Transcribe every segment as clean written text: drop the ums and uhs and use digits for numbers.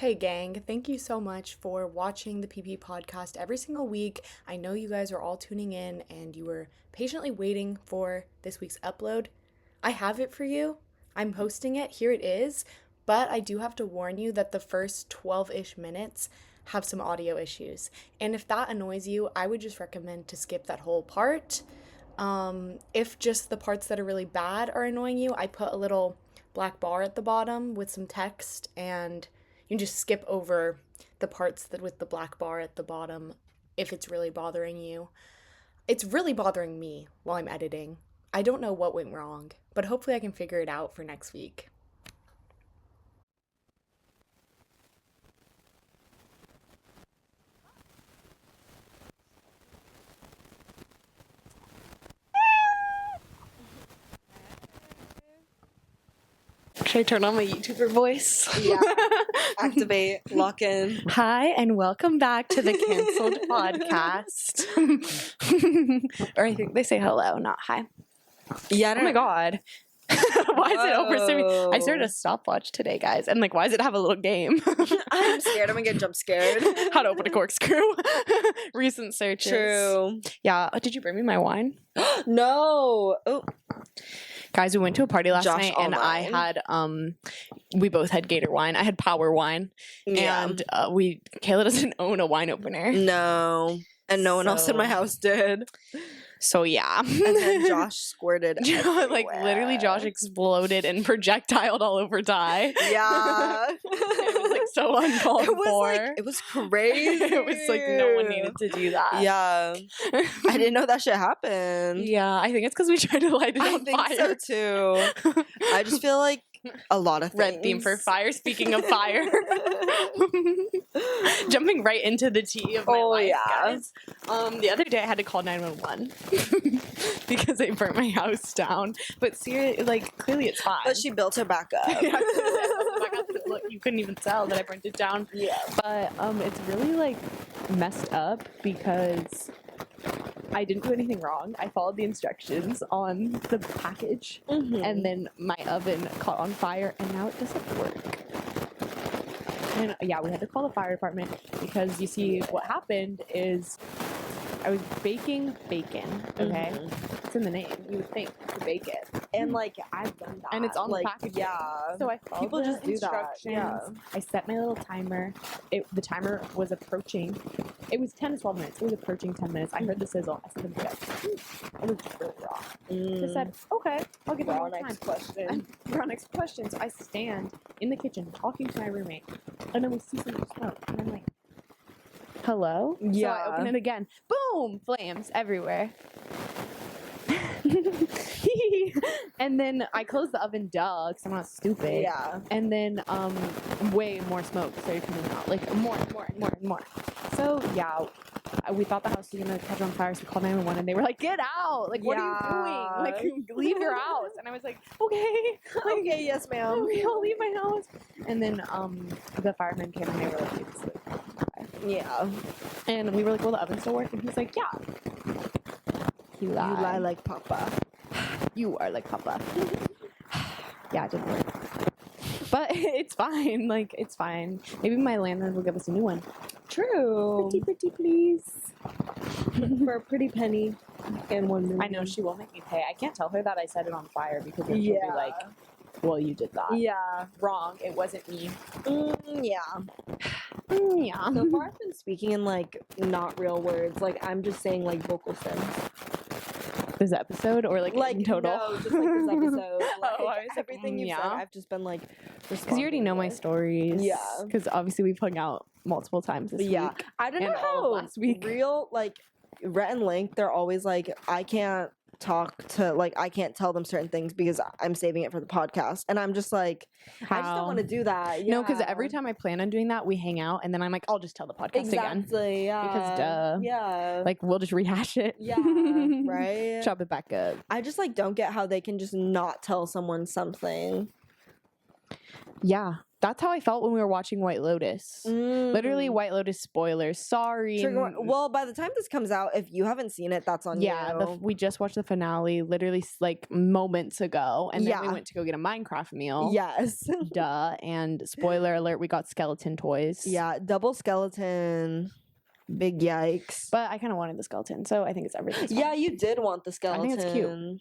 Hey gang, thank you so much for watching the PP podcast every single week. I know you guys are all tuning in and you were patiently waiting for this week's upload. I have it for you. I'm hosting it. Here it is. But I do have to warn you that the first 12-ish minutes have some audio issues. And if that annoys you, I would just recommend to skip that whole part. If just the parts that are really bad are annoying you, I put a little black bar at the bottom with some text, and you can just skip over the parts that with the black bar at the bottom if it's really bothering you. It's really bothering me while I'm editing. I don't know what went wrong, but hopefully I can figure it out for next week. Should I turn on my YouTuber voice? Yeah. Activate, lock in. Hi, and welcome back to the Canceled Podcast. Or I think they say hello, not hi. Yeah. Oh my god. Why is it over? I started a stopwatch today, guys. And why does it have a little game? I'm scared. I'm gonna get jump scared. How to open a corkscrew. Recent searches. True. Yeah. Did you bring me my wine? No. Oh. Guys, we went to a party last Josh night and I had we both had Gator wine. I had Power wine. Yeah. And Kayla doesn't own a wine opener. No. And no one else in my house did. So yeah. And then Josh squirted everywhere. Literally Josh exploded and projectiled all over Ty. Yeah. It was so uncalled for. It was crazy. It was no one needed to do that. Yeah. I didn't know that shit happened. Yeah, I think it's because we tried to light it on fire. I think so too. I just feel like a lot of things. Red theme for fire. Speaking of fire. Jumping right into the tea of my life, guys. The other day I had to call 911 because they burnt my house down. But seriously, clearly it's fine. But she built it back up. Yeah, look, you couldn't even tell that I burnt it down. Yeah. But it's really messed up because I didn't do anything wrong. I followed the instructions on the package, and then my oven caught on fire, and now it doesn't work. And yeah, we had to call the fire department because you see, what happened is I was baking bacon. Okay, it's in the name. You would think to bake it, and I've done that, and it's on the package. Yeah. So I followed People the just do that. instructions. Yeah. I set my little timer. The timer was approaching. It was 10 to 12 minutes. It was approaching 10 minutes. I heard the sizzle. I said, it was really raw. I said, okay, I'll give it more time. Next question. We're on next question. So I stand in the kitchen talking to my roommate, and then we see some smoke, and I'm like, hello? Yeah. So I open it again. Boom! Flames everywhere. And then I closed the oven, duh, because I'm not stupid. Yeah. And then way more smoke started coming out. More and more. So yeah, we thought the house was gonna catch on fire, so we called 911 and they were like, get out! What are you doing? Leave your house. And I was like, okay. Okay, yes, ma'am. Okay, I'll leave my house. And then the firemen came and they were like, it's yeah. and we were like, will the oven still work? And he's like, yeah. He lied. You lie like Papa. You are like Papa. Yeah, it didn't work. But it's fine. It's fine. Maybe my landlord will give us a new one. True. Pretty, please. For a pretty penny and $1 million. I know, she will make me pay. I can't tell her that I set it on fire because then she'll be like, well, you did that. Yeah. Wrong. It wasn't me. Yeah. Yeah. So far I've been speaking in not real words. I'm just saying vocal stems. This episode or in total? No, just this episode. Everything you've yeah. said, I've just been because you already know my stories. Yeah. Because obviously we've hung out multiple times this week. I don't know and all how of last week. real Rhett and Link, they're always I can't talk to I can't tell them certain things because I'm saving it for the podcast, and I'm just I just don't want to do that. No, because every time I plan on doing that, we hang out, and then I'm like, I'll just tell the podcast again. Exactly. Yeah. Because duh. Yeah. We'll just rehash it. Yeah. Right. Chop it back up. I just don't get how they can just not tell someone something. Yeah. That's how I felt when we were watching White Lotus. Literally, White Lotus spoilers. Sorry. Well, by the time this comes out, if you haven't seen it, that's on you. Yeah, we just watched the finale literally like moments ago, and then we went to go get a Minecraft meal. Yes. Duh. And spoiler alert, we got skeleton toys. Yeah, double skeleton. Big yikes. But I kind of wanted the skeleton, so I think it's everything. Yeah, you did want the skeleton. I think it's cute.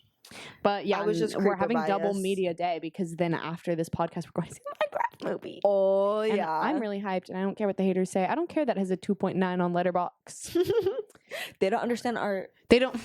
But yeah, we're having double media day because then after this podcast, we're going to see the Minecraft movie. Oh, and yeah. I'm really hyped, and I don't care what the haters say. I don't care that it has a 2.9 on Letterboxd. They don't understand art. They don't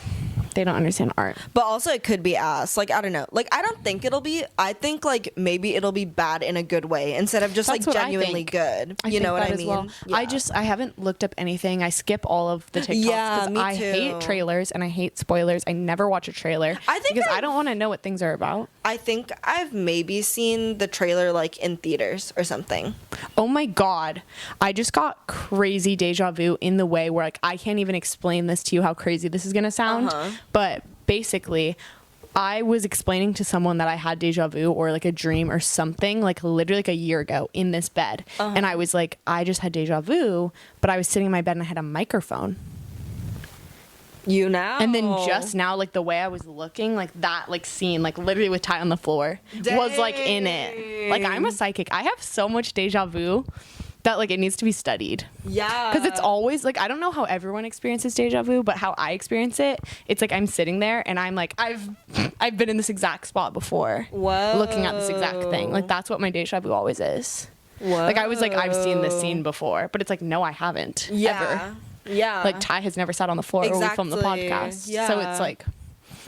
understand art. But also it could be ass. Like, I don't know. Like, I don't think it'll be. I think, like, maybe it'll be bad in a good way instead of just, That's like, genuinely good. You know what I mean? Well. Yeah. I haven't looked up anything. I skip all of the TikToks because me I too. hate trailers and I hate spoilers. I never watch a trailer because I don't want to know what things are about. I think I've maybe seen the trailer, like, in theaters or something. Oh my God. I just got crazy deja vu in the way where, like, I can't even explain this to you how crazy this is going to sound. But basically, I was explaining to someone that I had deja vu or like a dream or something, like literally like a year ago in this bed. And I was like, I just had deja vu, but I was sitting in my bed and I had a microphone. You now? And then just now, like the way I was looking, like that, like scene, like literally with Ty on the floor was like in it. Like I'm a psychic. I have so much deja vu that like it needs to be studied. Yeah. Because it's always like, I don't know how everyone experiences deja vu, but how I experience it, it's like I'm sitting there and I'm like, I've been in this exact spot before. Whoa. Looking at this exact thing. Like that's what my deja vu always is. Whoa. Like I was like, I've seen this scene before, but it's like, no, I haven't. Ever. Yeah. Like Ty has never sat on the floor or we filmed the podcast. Yeah. So it's like,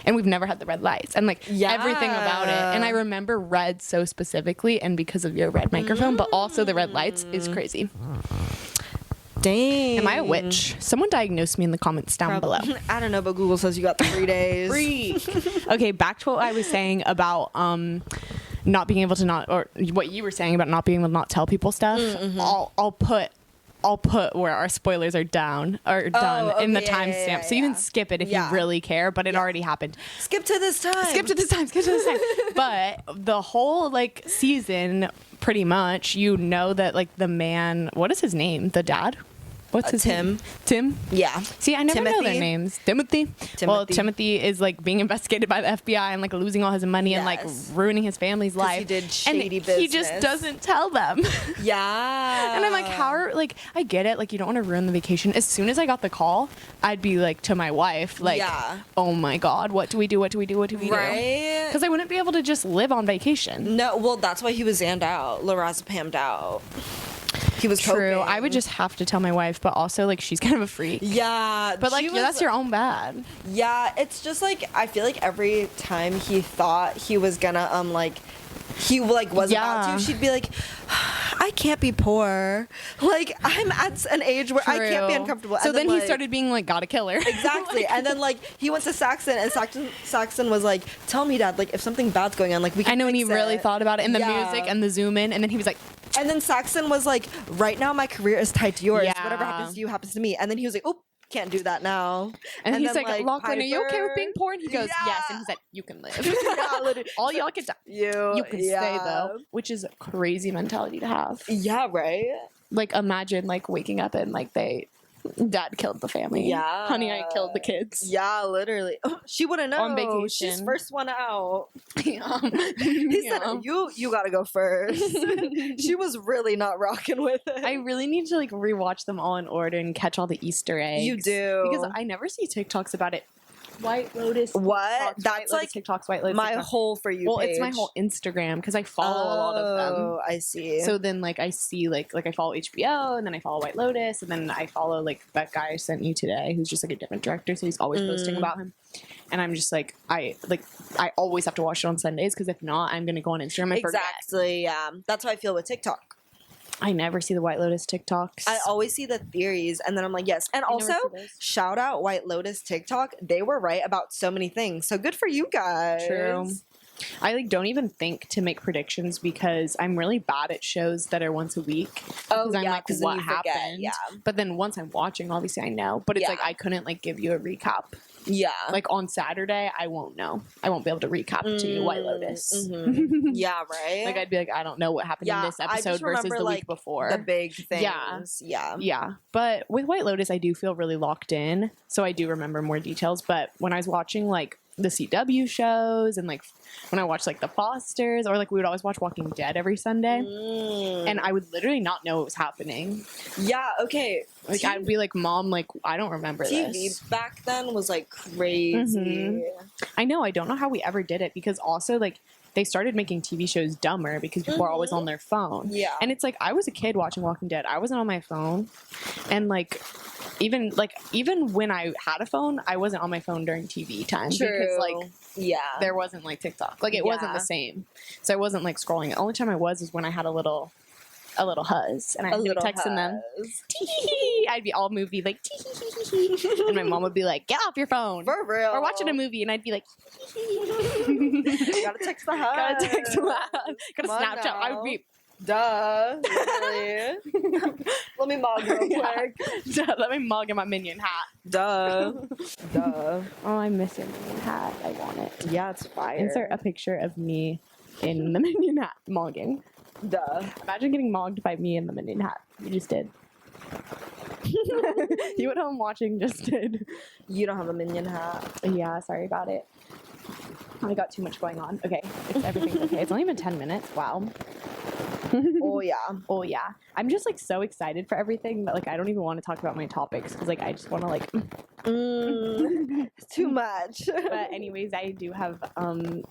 and we've never had the red lights and like everything about it. And I remember red so specifically and because of your red microphone, but also the red lights is crazy. Dang. Am I a witch? Someone diagnosed me in the comments down below. I don't know, but Google says you got 3 days. Okay, back to what I was saying about not being able to not, or what you were saying about not being able to not tell people stuff. I'll put where our spoilers are done in the timestamp. So you can skip it if you really care, but it already happened. Skip to this time. But the whole like season, pretty much, you know that like the man, what is his name? The dad? What's his name? Tim? Yeah. See, I never know their names. Timothy. Well, Timothy is like being investigated by the FBI and like losing all his money and like ruining his family's life. He did shady business. He just doesn't tell them. Yeah. And I'm like, I get it. Like, you don't want to ruin the vacation. As soon as I got the call, I'd be like to my wife, like, oh my God, what do we do? What do we do? Right. Because I wouldn't be able to just live on vacation. No, well, that's why he was zanned out. Lorazepammed out. He was true. coping. I would just have to tell my wife, but also like she's kind of a freak. Yeah, but like that's your own bad. Yeah, it's just like I feel like every time he thought he was gonna he like was about to, she'd be like, I can't be poor. Like I'm at an age where I can't be uncomfortable. So then he started being like, gotta kill her. Exactly. And then like he went to Saxon and Saxon was like, tell me, Dad, like if something bad's going on, like we can. I know, and he really thought about it and the music and the zoom in, and then he was like. And then Saxon was like, right now my career is tied to yours. Whatever happens to you happens to me. And then he was like, oop, can't do that now. And he's like, Lachlan, are you okay with being poor? And he goes, yes. And he said, you can live. All y'all can die. You can stay though, which is a crazy mentality to have. Yeah, right? Like imagine like waking up and like Dad killed the family. Yeah. Honey, I killed the kids. Yeah, literally. She wouldn't know. On vacation. She's first one out. He said, you gotta go first. She was really not rocking with it. I really need to like rewatch them all in order and catch all the Easter eggs. You do. Because I never see TikToks about it. White Lotus. What? That's like TikToks, White Lotus. My whole For You page. Well, it's my whole Instagram because I follow a lot of them. Oh, I see. So then like I see like I follow HBO and then I follow White Lotus and then I follow like that guy I sent you today who's just like a different director, so he's always posting about him. And I'm just like I always have to watch it on Sundays because if not, I'm gonna go on Instagram and forget. Exactly. Yeah, that's how I feel with TikTok. I never see the White Lotus TikToks. I always see the theories, and then I'm like, yes. And also, shout out White Lotus TikTok. They were right about so many things. So good for you guys. True. I like don't even think to make predictions because I'm really bad at shows that are once a week. Oh, Because I'm yeah, like, 'cause then what you forget, happened? yeah. But then once I'm watching, obviously I know. But it's Yeah. like I couldn't like give you a recap. Yeah. Like on Saturday, I won't know. I won't be able to recap to you White Lotus. Yeah, right? Like I'd be like, I don't know what happened in this I episode just versus remember, the like, week before. the big things. Yeah. Yeah. Yeah. But with White Lotus, I do feel really locked in. So I do remember more details. But when I was watching like the CW shows and like when I watched like the Fosters or like we would always watch Walking Dead every Sunday. And I would literally not know what was happening. Yeah, okay. Like I'd be like, Mom, like I don't remember TV this. back then was like crazy. I know. I don't know how we ever did it because also like they started making TV shows dumber because people are always on their phone. Yeah. And it's like I was a kid watching Walking Dead. I wasn't on my phone. And like even when I had a phone, I wasn't on my phone during TV time. True. Because like Yeah. there wasn't like TikTok. Like it wasn't the same. So I wasn't like scrolling. The only time I was when I had a little huzz and I'd be texting them. Tee-hee-hee. I'd be all movie like tee-hee-hee-hee. And my mom would be like, "Get off your phone." For real. We're watching a movie and I'd be like Gotta text the hug. gotta text loud. Gotta Come on Snapchat. I would now. be Duh. Literally. Let me mug real quick. let me mug in my minion hat. Duh. Duh. Oh, I miss your minion hat. I want it. Yeah, it's fire. Insert a picture of me in the minion hat mogging. Duh. Imagine getting mogged by me in the minion hat. You just did. You at home watching just did. You don't have a minion hat. Yeah, sorry about it. I got too much going on. Okay, everything's okay. It's only been 10 minutes. Wow. Oh yeah. Oh yeah. I'm just like so excited for everything that like I don't even want to talk about my topics because like I just want to like It's too much. but anyways, I do have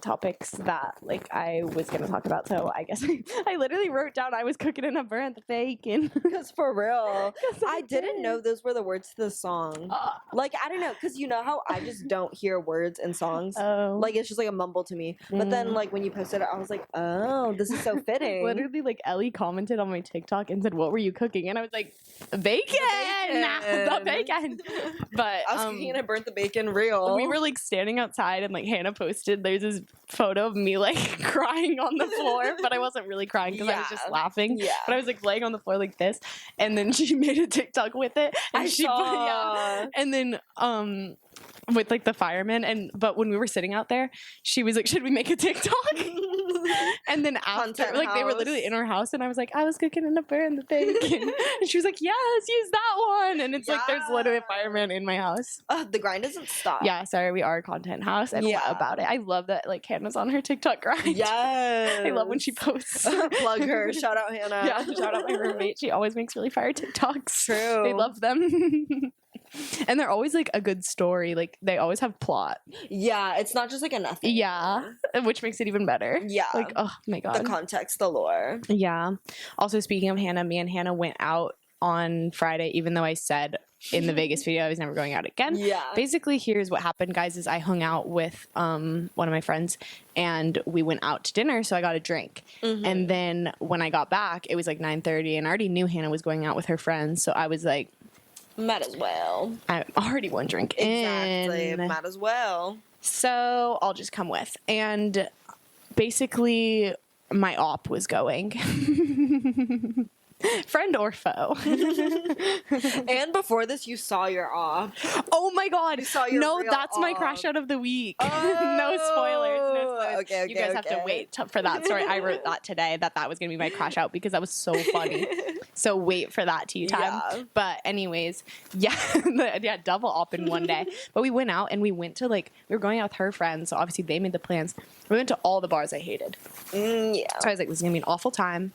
topics that like I was gonna talk about. So I guess I literally wrote down I was cooking and I burnt the bacon. Because for real, 'Cause I I didn't did. know those were the words to the song. Like I don't know, because you know how I just don't hear words in songs. Oh. Like it's just like a mumble to me. But then like when you posted it, I was like, oh, this is so fitting. Literally, like Ellie commented on my TikTok and said, "What were you cooking?" And I was like, "Bacon, the bacon." But I was cooking and I burnt the bacon real. we were like standing outside, and like Hannah posted, there's this photo of me like crying on the floor, but I wasn't really crying because I was just laughing. Yeah. But I was like laying on the floor like this, and then she made a TikTok with it, and I she saw. and then with like the firemen, but when we were sitting out there, she was like, "Should we make a TikTok?" And then after, Content like they were house. literally in our house, and I was like, "I was cooking in a burn the bacon," and she was like, "Yes, use that one." And it's like there's literally a fireman in my house. The grind doesn't stop. Yeah, sorry, we are a content house, and what about it? I love that like Hannah's on her TikTok grind. Yes. I love when she posts. Plug her. Shout out Hannah. Yeah, shout out my roommate. She always makes really fire TikToks. True. They love them. And they're always like a good story. Like they always have plot. Yeah, it's not just like a nothing. Yeah, which makes it even better. Yeah. Like, oh my god. The context, the lore. Yeah. Also, speaking of Hannah, me and Hannah went out on Friday, even though I said in the Vegas video I was never going out again. Yeah. Basically, here's what happened, guys, is I hung out with one of my friends and we went out to dinner, so I got a drink. And then when I got back, it was like 9:30 and I already knew Hannah was going out with her friends, so I was like, might as well. I'm already one drink Exactly. in. Might as well. So I'll just come with. And basically, my op was going. Friend or foe. And before this, you saw your off. Oh my god. saw your No, real that's my op. crash out of the week. Oh. No spoilers. No spoilers. Okay, you guys have to wait for that story. I wrote that today that was going to be my crash out because that was so funny. So wait for that tea time. Yeah. But anyways, yeah, double op in one day. But we went out and we went to like, we were going out with her friends. So obviously they made the plans. We went to all the bars I hated. Yeah. So I was like, this is going to be an awful time.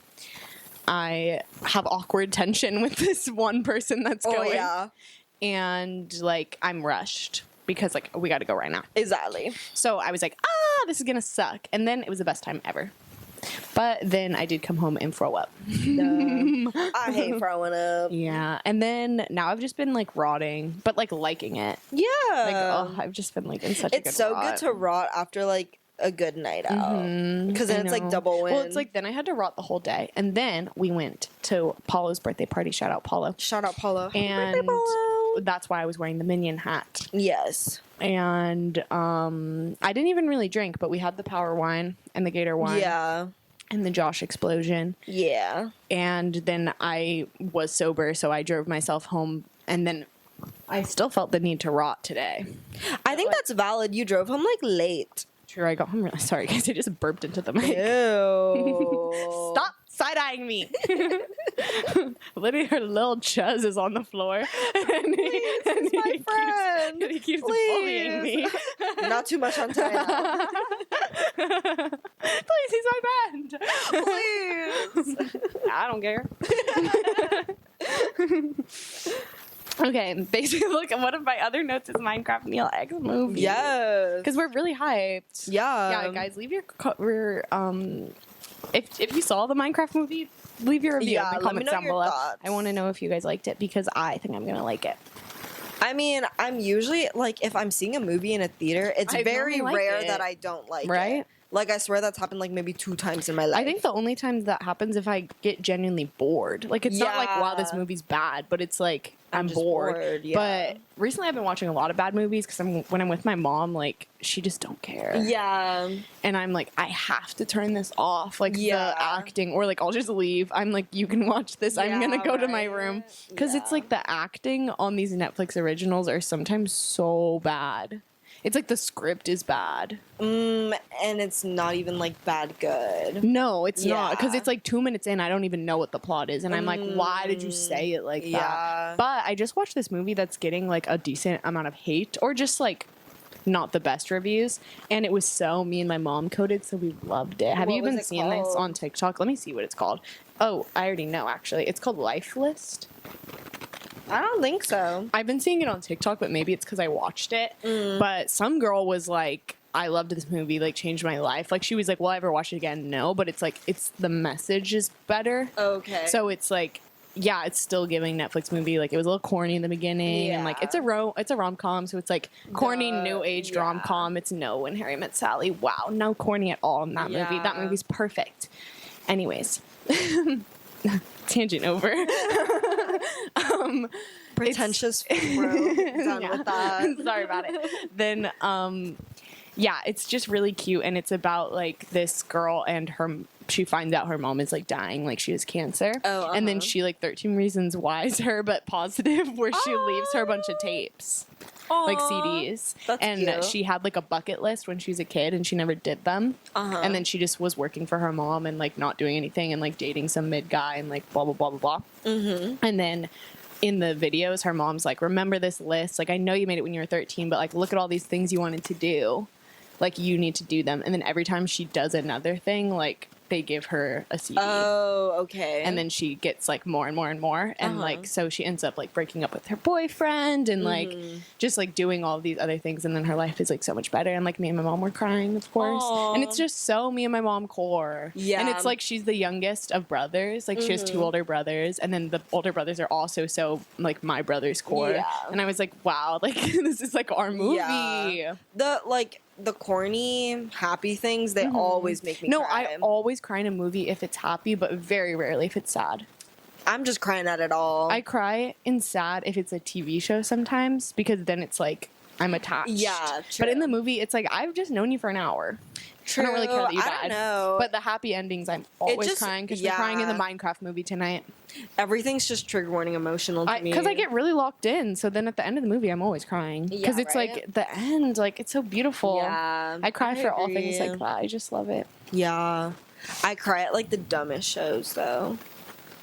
I have awkward tension with this one person that's going. Oh, yeah. And like, I'm rushed because like, we got to go right now. Exactly. So I was like, this is going to suck. And then it was the best time ever. But then I did come home and throw up. I hate throwing up. Yeah. And then now I've just been like rotting, but like liking it. Yeah. Like, I've just been like in such a good It's so rot. good to rot after like a good night out. Because then I it's like know. double win. Well, it's like then I had to rot the whole day. And then we went to Paulo's birthday party. Shout out Paulo. Shout out Paulo. And Birthday, Paulo. that's why I was wearing the Minion hat. Yes. And I didn't even really drink, but we had the power wine and the Gator wine. Yeah. And the Josh explosion. Yeah. And then I was sober, so I drove myself home, and then I still felt the need to rot today. I think that's valid. You drove home like late. Sure, I got home really sorry, guys. I just burped into the mic. Ew. Stop side-eyeing me. Literally, her little chuz is on the floor. And Please, my friend. He keeps Please. bullying me. Not too much on time. Please, he's my friend. Please. I don't care. Okay, basically, look, one of my other notes is Minecraft Neil X movie. Yes. Because we're really hyped. Yeah. Yeah, guys, leave your if you saw the Minecraft movie, leave your review in the comments down below. Thoughts. I want to know if you guys liked it, because I think I'm gonna like it. I mean, I'm usually, like, if I'm seeing a movie in a theater, it's I very really like rare it. that I don't like it. Right? Like, I swear that's happened, like, maybe 2 times in my life. I think the only times that happens if I get genuinely bored. Like, it's not like, wow, this movie's bad, but it's like, I'm just bored. yeah. But recently I've been watching a lot of bad movies, because when I'm with my mom, like, she just don't care. Yeah. And I'm like, I have to turn this off. Like, Yeah. the acting, or like, I'll just leave. I'm like, you can watch this. I'm Yeah, going to go to my right. room. Because it's Yeah. like the acting on these Netflix originals are sometimes so bad. It's like the script is bad. And it's not even, like, bad good. No, it's not. Because Yeah. it's like 2 minutes in, I don't even know what the plot is. And I'm like, why did you say it like Yeah. that? But I just watched this movie that's getting like a decent amount of hate, or just like not the best reviews. And it was so me and my mom coded, so we loved it. Have What you was been it seeing this called? on TikTok? Let me see what it's called. Oh, I already know, actually. It's called Life List. I don't think so. I've been seeing it on TikTok, but maybe it's because I watched it. But some girl was like, I loved this movie, like, changed my life. Like, she was like, will I ever watch it again? No, but it's like, it's the message is better. Okay. So it's like, yeah, it's still giving Netflix movie. Like, it was a little corny in the beginning, and like, it's a rom-com, so it's like corny new age yeah. rom-com. It's no When Harry Met Sally. Wow, no corny at all in that movie. That Yeah. movie's perfect. Anyways, tangent over. Pretentious bro. Done with that. Sorry about it. Then, yeah, it's just really cute, and it's about like this girl and she finds out her mom is like dying, like she has cancer. Oh, And then she like 13 Reasons Why's her, but positive, where she leaves her a bunch of tapes. Like CDs. That's and cute. she had like a bucket list when she was a kid, and she never did them. And then she just was working for her mom and like not doing anything, and like dating some mid guy and like blah blah blah blah blah. And then in the videos, her mom's like, remember this list, like I know you made it when you were 13, but like look at all these things you wanted to do, like you need to do them. And then every time she does another thing, like they give her a CD. Oh, okay. And then she gets like more and more and more, and like so she ends up like breaking up with her boyfriend, and like just like doing all these other things, and then her life is like so much better. And like me and my mom were crying, of course. Aw. And it's just so me and my mom core. Yeah. And it's like she's the youngest of brothers, like she has 2 older brothers, and then the older brothers are also so like my brother's core. Yeah. And I was like, wow, like this is like our movie. Yeah. The corny happy things, they always make me cry. I always cry in a movie if it's happy, but very rarely if it's sad. I'm just crying at it all. I cry in sad if it's a TV show sometimes, because then it's like I'm attached. Yeah, But in true. the movie, it's like I've just known you for an hour. True. I don't really care that you I died. don't know. But the happy endings, I'm always just- crying, because we're crying in the yeah. Minecraft movie tonight. Everything's just trigger warning emotional to me. Because I get really locked in, so then at the end of the movie, I'm always crying. Because Yeah, it's right? like the end, like it's so beautiful. Yeah, I cry I for all things agree. like that. I just love it. Yeah. I cry at like the dumbest shows though.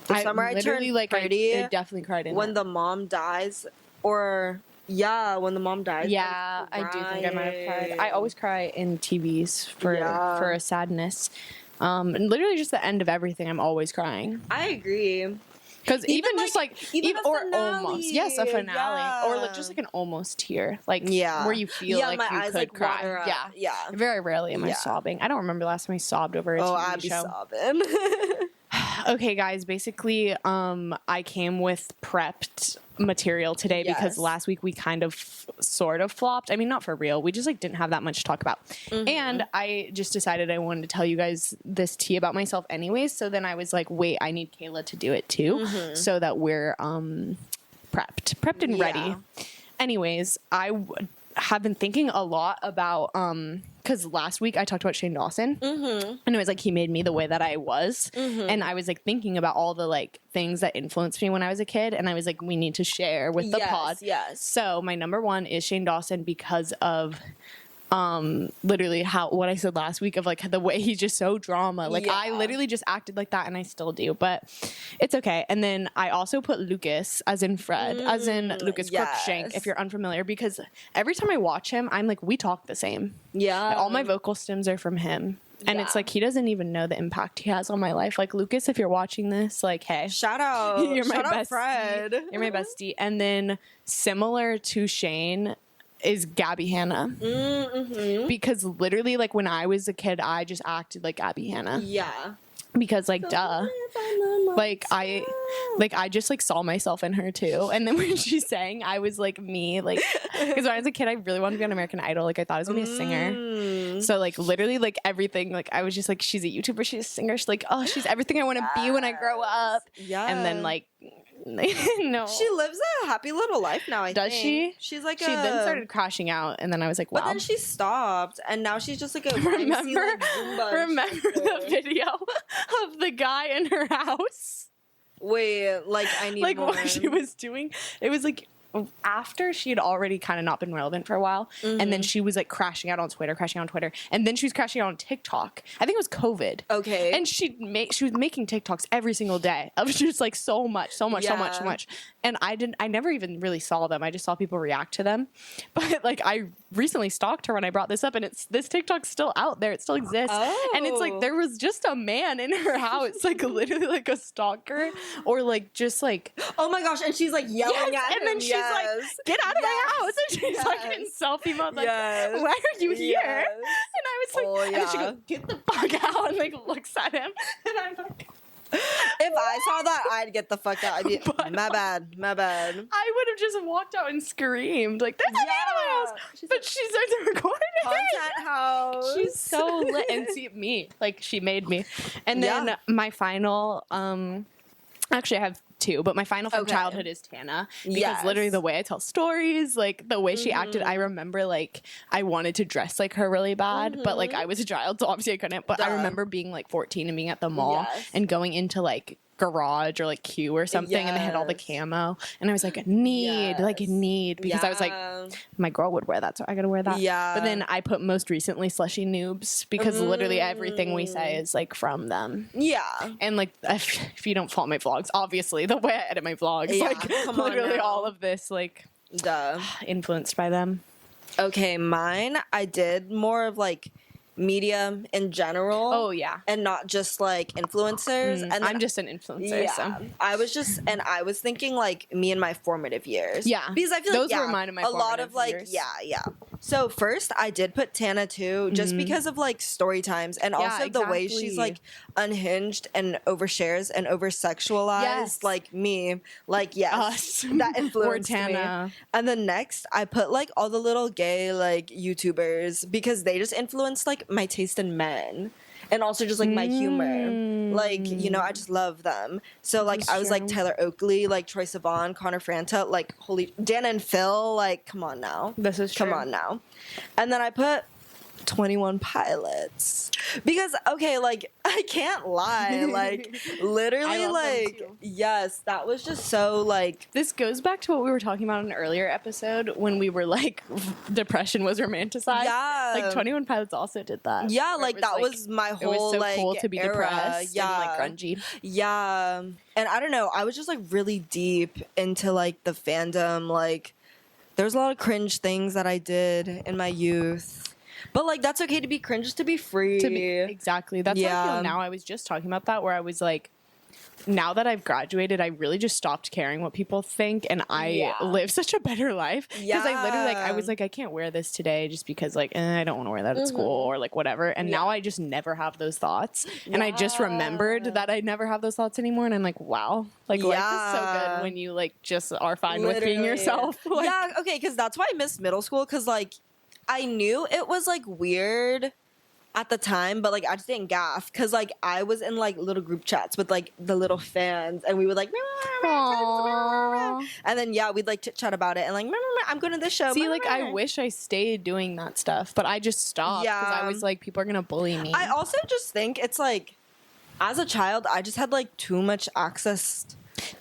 The summer I literally, turned like, pretty, I definitely cried in when it. the mom dies, or when the mom dies. Yeah, I do think I might have cried. I always cry in TVs for Yeah. a sadness. And literally just the end of everything, I'm always crying. I agree. Because even Even, just like, like, even a or finale. almost, yes, a finale, or like Yeah. just like an almost tear, like Yeah. where you feel Yeah, like my you eyes, could like, cry. water up. Yeah, Yeah. Very rarely am I Yeah. sobbing. I don't remember the last time I sobbed over a Oh, TV I'd be show. sobbing. Okay, guys, basically, I came with prepped material today because Yes. last week we kind of sort of flopped. I mean, not for real. We just like didn't have that much to talk about. And I just decided I wanted to tell you guys this tea about myself anyways. So then I was like, wait, I need Kayla to do it too, so that we're prepped and ready. Anyways, have been thinking a lot about because last week I talked about Shane Dawson, and it was like he made me the way that I was, and I was like thinking about all the like things that influenced me when I was a kid, and I was like, we need to share with the pod. Yes. So my number one is Shane Dawson because of literally what I said last week of like the way he's just so drama. Like I literally just acted like that and I still do, but it's okay. And then I also put Lucas as in Fred, as in Lucas Crookshank, if you're unfamiliar, because every time I watch him, I'm like, we talk the same. Yeah. Like, all my vocal stems are from him. And it's like, he doesn't even know the impact he has on my life. Like, Lucas, if you're watching this, like, hey. Shout out. You're my bestie. Fred. You're my bestie. And then similar to Shane is Gabby Hanna. Because literally, like, when I was a kid, I just acted like Gabby Hanna. Yeah. Because, like, duh. Like, I just, like, saw myself in her, too. And then when she sang, I was, like, me. Like, because when I was a kid, I really wanted to be on American Idol. Like, I thought I was going to be a singer. So, like, literally, like, everything. Like, I was just, like, she's a YouTuber. She's a singer. She's, like, oh, she's everything I want to be when I grow up. Yeah. And then, like, no. She lives a happy little life now, I think. Does she? She's like She then started crashing out, and then I was like, wow. But then she stopped, and now she's just like a Remember Zumba the video of the guy in her house? Wait, like, I need like more. what she was doing. It was like after she had already kind of not been relevant for a while, and then she was like crashing out on Twitter, and then she was crashing out on TikTok. I think it was COVID. Okay. And she was making TikToks every single day. I was just like so much. And I never even really saw them. I just saw people react to them. But like I recently stalked her when I brought this up, and this TikTok's still out there. It still exists. Oh. And it's like there was just a man in her house, like literally like a stalker, or like just like, oh my gosh, and she's like yelling at him. And then she's like, get out of my house. And she's like in selfie mode, like, why are you here? And I was like, and then she goes, get the fuck out, and like looks at him. And I'm like, if I saw that, I'd get the fuck out. I'd be, my bad. I would have just walked out and screamed, like, there's a man in my house. But she starts recording. Content house. She's so lit. And see, me. Like, she made me. And then my final, actually, I have two, but my final from childhood is Tana. Because literally the way I tell stories, like, the way she acted, I remember, like, I wanted to dress like her really bad, but, like, I was a child, so obviously I couldn't. But I remember being, like, 14 and being at the mall and going into, like, Garage or like Q or something, and they had all the camo, and I was like, need because I was like, my girl would wear that, so I gotta wear that. But then I put most recently Slushy Noobs, because literally everything we say is like from them. And like if you don't follow my vlogs, obviously the way I edit my vlogs, like literally all of this like influenced by them. Okay, mine, I did more of like media in general. Oh yeah. And not just like influencers. And I'm just an influencer. Yeah. So. I was thinking like me in my formative years. Yeah. Because I feel those like were mine in my a lot of like years. yeah. So first I did put Tana too, just because of like story times and also the way she's like unhinged and overshares and over sexualized like me. Like Us. That influenced me. And then next I put like all the little gay like YouTubers, because they just influenced like my taste in men and also just like my humor. Like, you know, I just love them. So like I was like Tyler Oakley, like Troye Sivan, Connor Franta, like holy Dan and Phil, like come on now. This is true. Come on now. And then I put 21 Pilots, because okay, like I can't lie, like literally like yes, that was just so like, this goes back to what we were talking about in an earlier episode when we were like depression was romanticized. Like 21 Pilots also did that. Like that was my whole, it was so like cool to be era. depressed and like grungy. And I don't know, I was just like really deep into like the fandom. Like there's a lot of cringe things that I did in my youth. But, like, that's okay to be cringe, just to be free. Exactly. That's how I feel now. I was just talking about that, where I was like, now that I've graduated, I really just stopped caring what people think, and I live such a better life. Because I literally, like, I was like, I can't wear this today just because, like, I don't want to wear that at school or, like, whatever. And now I just never have those thoughts. And I just remembered that I never have those thoughts anymore. And I'm like, wow. Like, life is so good when you, like, just are fine with being yourself. Like, okay, because that's why I missed middle school, because, like, I knew it was, like, weird at the time, but, like, I just didn't gaff, because, like, I was in, like, little group chats with, like, the little fans, and we would, like, Aww. And then yeah, we'd like chit chat about it and like I'm going to this show. See, like I wish I stayed doing that stuff, but I just stopped because I was like, people are gonna bully me. I also just think it's like, as a child, I just had like too much access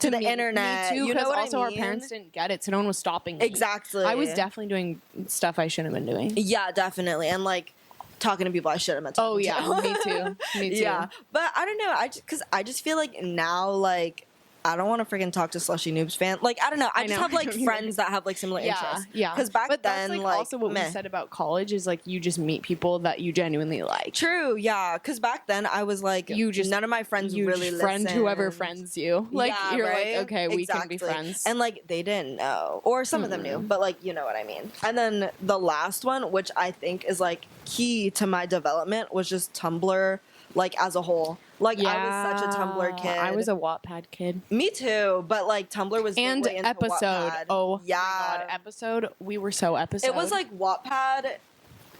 to the internet. Me too, you know what also I mean? our parents didn't get it, so no one was stopping me. Exactly. I was definitely doing stuff I shouldn't have been doing. Yeah, definitely. And like talking to people I shouldn't have been talking to. Oh yeah, me too. Me too. Yeah, but I don't know. Because I just feel like now, like, I don't want to freaking talk to Slushy Noobs fan. Like, I don't know. I just have like friends that have like similar interests. Yeah. Because back but then, that's like also what meh. we said about college is like you just meet people that you genuinely like. True. Yeah. Because back then I was like, none of my friends really friend listened. whoever friends you. Like Yeah, you're right? like, okay, we can Exactly. be friends. And like they didn't know, or some of them knew, but like you know what I mean. And then the last one, which I think is like key to my development, was just Tumblr, like as a whole. Like I was such a Tumblr kid. I was a Wattpad kid. Me too, but like Tumblr was And way into Episode. Wattpad. Oh yeah, my God. Episode. We were so Episode. it was like Wattpad,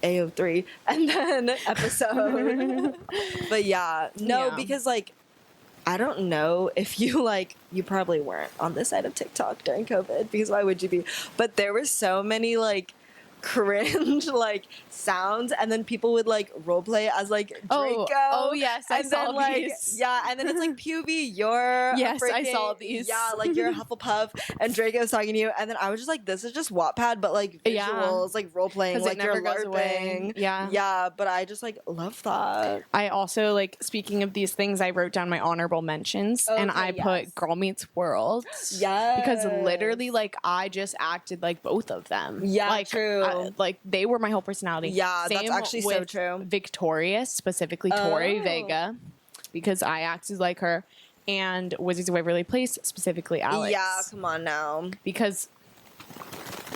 AO3, and then Episode. But yeah, no, Yeah. because like I don't know if you like, you probably weren't on this side of TikTok during COVID because why would you be? But there were so many like cringe like sounds, and then people would like role play as like Draco. Oh yes, I and saw then, like, these. yeah, and then it's like PUV, you're Yes, I freaking- saw these. Yeah, like you're a Hufflepuff, and Draco's talking to you, and then I was just like, this is just Wattpad, but like visuals, Yeah. like role playing, 'Cause it like never you're goes away. LARPing. Yeah. yeah, but I just like love that. I also like speaking of these things, I wrote down my honorable mentions and Okay, I yes. put Girl Meets World. Yes. Because literally like I just acted like both of them. Yeah, like, true. Like they were my whole personality. Yeah, that's Same actually so with true. Victorious, specifically Tori Oh. Vega, because I acted like her, and Wizards of Waverly Place, specifically Alex. Yeah, come on now. Because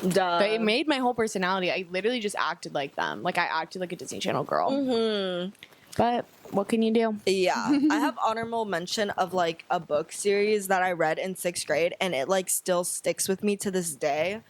Duh. they made my whole personality. I literally just acted like them. Like I acted like a Disney Channel girl. Mm-hmm. But what can you do? Yeah, I have honorable mention of like a book series that I read in 6th grade, and it like still sticks with me to this day.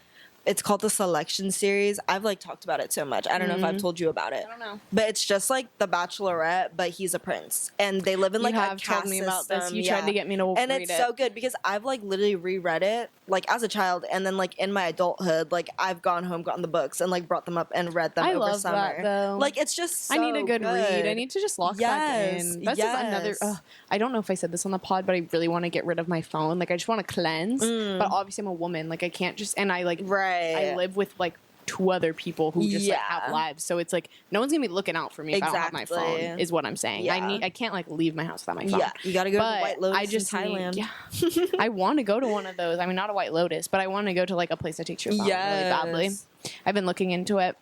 It's called the Selection series. I've like talked about it so much. I don't know if I've told you about it. I don't know. But it's just like The Bachelorette, but he's a prince, and they live in like You a have caste told me about this. system. You tried to get me to and read it's it. so good because I've like literally reread it like as a child, and then like in my adulthood, like I've gone home, gotten the books, and like brought them up and read them I over love summer. that, though. Like it's just so I need a good read. I need to just lock back Yes, in. That's just another. yes. I don't know if I said this on the pod, but I really want to get rid of my phone. Like I just want to cleanse. But obviously I'm a woman. Like I can't just. And I like. Right. I live with like 2 other people who just like have Yeah. lives. So it's like no one's gonna be looking out for me if I don't have my Exactly. phone. Is what I'm saying. Yeah. I can't like leave my house without my phone. Yeah, you gotta go to the But White Lotus I just in Thailand. yeah, I want to go to one of those. I mean, not a White Lotus, but I want to go to like a place that takes your phone really badly. Yes. I've been looking into it,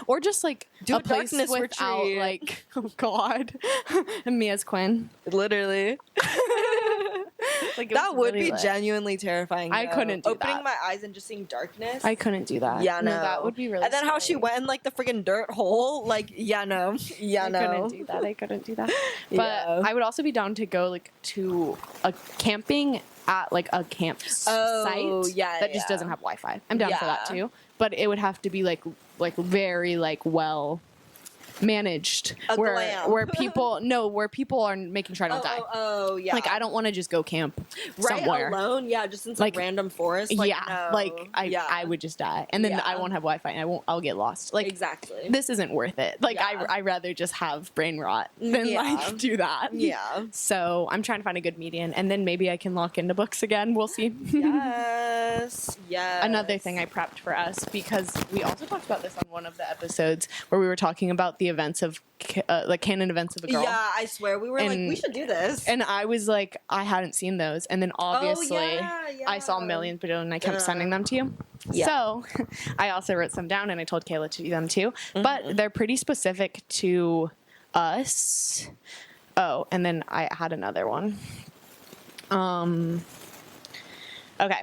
or just like Do a a place darkness without retreat. like oh god, and Mia's Quinn. Literally. Like it That was would really be lit. genuinely terrifying. I though. couldn't do Opening that. my eyes and just seeing darkness. I couldn't do that. Yeah, no. that would be really. And then how she scary. went in like the freaking dirt hole. Like, yeah, no. Yeah, I no. couldn't do that. I couldn't do that. But Yeah. I would also be down to go like to a camping at like a Oh, site yeah, that just yeah. doesn't have Wi-Fi. I'm down for that Yeah. too. But it would have to be like very like well managed A where glam. people are making sure I don't die. Oh, yeah. Like I don't want to just go camp right somewhere. alone. Yeah, just in some Like, random forest. Like, yeah, no. like I would just die, and then Yeah. I won't have Wi-Fi, and I'll get lost. Like Exactly. this isn't worth it. Like Yeah. I rather just have brain rot than Yeah. like do that. Yeah. So I'm trying to find a good median, and then maybe I can lock into books again. We'll see. Yes. Yes. Another thing I prepped for us, because we also talked about this on one of the episodes where we were talking about the events of like canon events of a girl. Yeah, I swear we were like, And- we should do this. And I was like, I hadn't seen those. And then obviously yeah, I saw yeah. millions, but and I kept sending them to you. Yeah. So I also wrote some down and I told Kayla to do them too. Mm-hmm. But they're pretty specific to us. Oh, and then I had another one. Okay.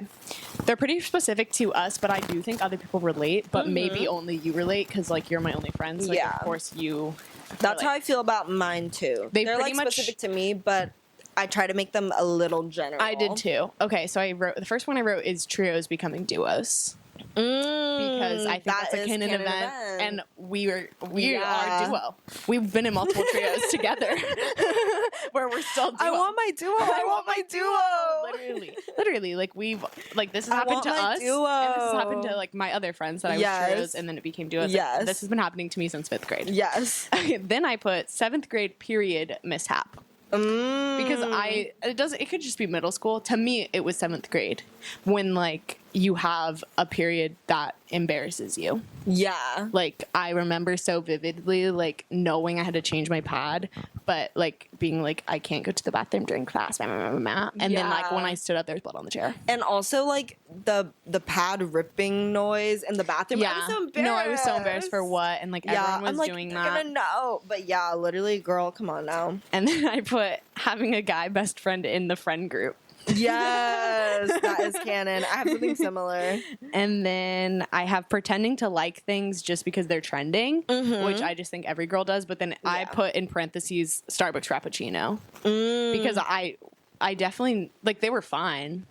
They're pretty specific to us, but I do think other people relate, but maybe only you relate because like you're my only friend. So like, Yeah. of course you That's relate. how I feel about mine too. They They're pretty like much- specific to me, but I try to make them a little general. I did too. Okay, so I wrote the first one I wrote is trios becoming duos. because I think that's a Canon event, and we are a duo. We've been in multiple trios together, where we're still duo. I want my duo. Literally, like this has happened to us, duo. and this has happened to like my other friends that I was trios, and then it became duos. Yes. Like, this has been happening to me since 5th grade. Yes. Then I put 7th grade period mishap. Because it could just be middle school. To me, it was 7th grade when like you have a period that embarrasses you. Yeah. Like I remember so vividly, like knowing I had to change my pad, but like being like, I can't go to the bathroom during class. And then like when I stood up, there's blood on the chair. And also like the pad ripping noise in the bathroom. Yeah. I was so embarrassed. No, I was so embarrassed for what? And like everyone was I'm like, doing they're that. gonna know. But yeah, literally, girl, come on now. And then I put having a guy best friend in the friend group. Yes, that is canon. I have something similar. And then I have pretending to like things just because they're trending, which I just think every girl does. But then I put in parentheses Starbucks Frappuccino because I definitely like they were fine.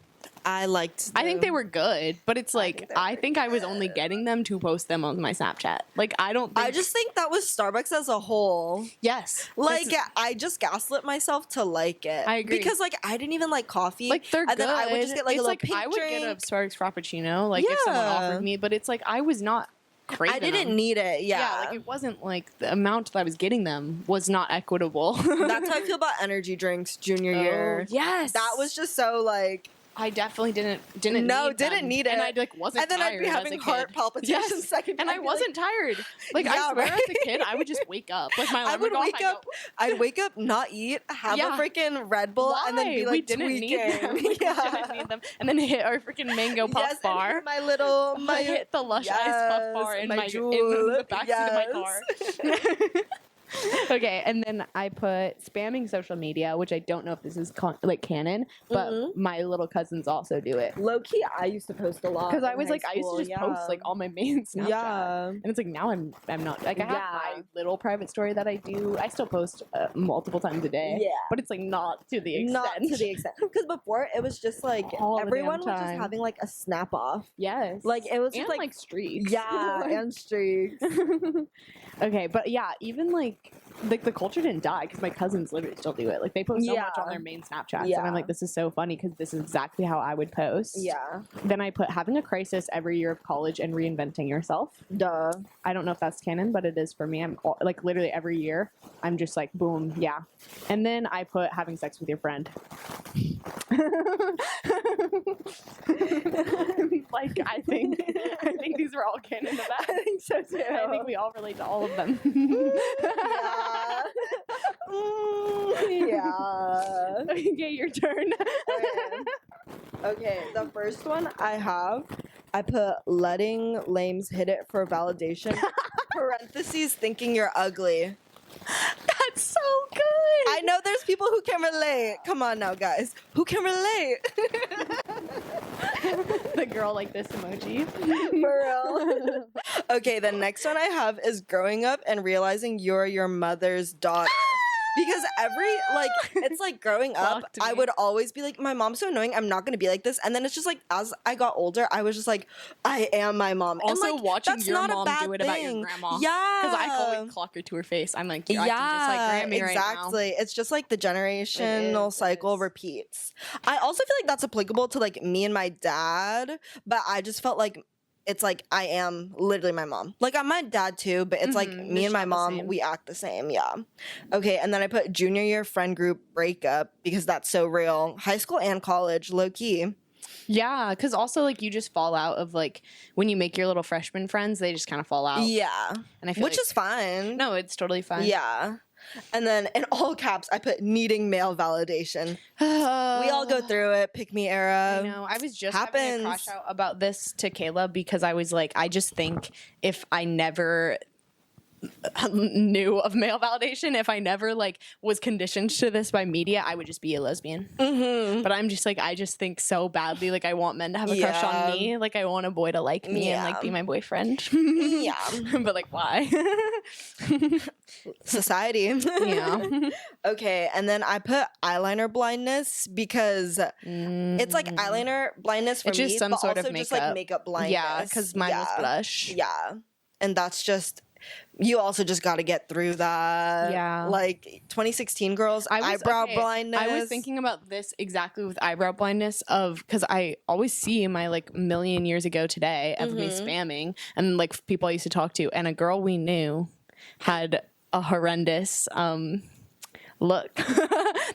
I liked them. I think they were good, but it's like I think I was only getting them to post them on my Snapchat. Like I don't think I just think that was Starbucks as a whole. Yes. Like I just gaslit myself to like it. I agree. Because like I didn't even like coffee. Like they're and good. then I would just get like it's a little like pink I would drink. get a Starbucks Frappuccino like if someone offered me, but it's like I was not craving I didn't them. need it. Yeah, like it wasn't like the amount that I was getting them was not equitable. That's how I feel about energy drinks junior year. Yes. That was just so like I definitely didn't need need it. And I like wasn't and then tired I'd be having as a heart kid. palpitations Yes. second And I wasn't tired. Like I Yeah, swear right? as a kid I would just wake up. Like my I alarm would go off, wake up. I'd wake up, not eat, have a freaking Red Bull, and then be like we didn't tweaking. need them. We didn't need them. And then hit our freaking mango puff Yes, bar. and my little I hit the Lush Ice puff bar in in the backseat of my car. Okay, and then I put spamming social media, which I don't know if this is like canon, but my little cousins also do it. Low key, I used to post a lot Because I was like, I used to just post like all my main Snapchat. Yeah. And it's like now I'm not like I have my little private story that I do. I still post multiple times a day. Yeah. But it's like not to the extent. Not to the extent. Because before it was just like All the everyone damn was just time. having like a snap off. Yes. Like it was just and like streaks. yeah, and streaks. Okay, but yeah, even like the culture didn't die because my cousins literally still do it. Like they post so much on their main Snapchats, and I'm like, this is so funny because this is exactly how I would post. Yeah. Then I put having a crisis every year of college and reinventing yourself. Duh. I don't know if that's canon, but it is for me. I'm like literally every year, I'm just like, boom, yeah. And then I put having sex with your friend. Like I think these were all canon to that. I think so too. I think we all relate to all of them. Yeah. Yeah. Okay, your turn. Okay, the first one I put letting lames hit it for validation. Parentheses thinking you're ugly. That's so good. I know there's people who can relate. Come on now, guys. Who can relate? The girl like this emoji. For real. Okay, the next one I have is growing up and realizing you're your mother's daughter. Because it's like growing up, I would always be like, my mom's so annoying, I'm not gonna be like this. And then it's just like, as I got older, I was just like, I am my mom. Also, and, like, watching that's your not mom a bad do it thing. about your grandma. Yeah. Because I always clock her to her face. I'm like, you're acting just like Grammy right now. Exactly. It's just like the generational cycle repeats. I also feel like that's applicable to like me and my dad, but I just felt like it's like I am literally my mom. Like I'm my dad too, but it's like me and my mom, we act the same. Yeah. Okay, and then I put junior year friend group breakup because that's so real. High school and college, low key. Yeah, because also like you just fall out of like when you make your little freshman friends, they just kind of fall out. Yeah. And I feel Which is fine. No, it's totally fine. Yeah. And then in all caps, I put needing male validation. We all go through it. Pick me era. I know. I was just having a crash out about this to Kayla because I was like, I just think if I never knew of male validation, if I never like was conditioned to this by media, I would just be a lesbian. But I'm just like, I just think so badly, like I want men to have a crush on me, like I want a boy to like me and like be my boyfriend. But like, why? Society. Yeah. Okay, and then I put eyeliner blindness because it's like eyeliner blindness for It's me, just some but sort also of just like makeup. makeup blindness. Yeah, because mine was blush. Yeah, and that's just, you also just got to get through that. Yeah. Like 2016 girls, eyebrow blindness. I was thinking about this exactly with eyebrow blindness because I always see my like million years ago today everybody spamming and like people I used to talk to, and a girl we knew had a horrendous look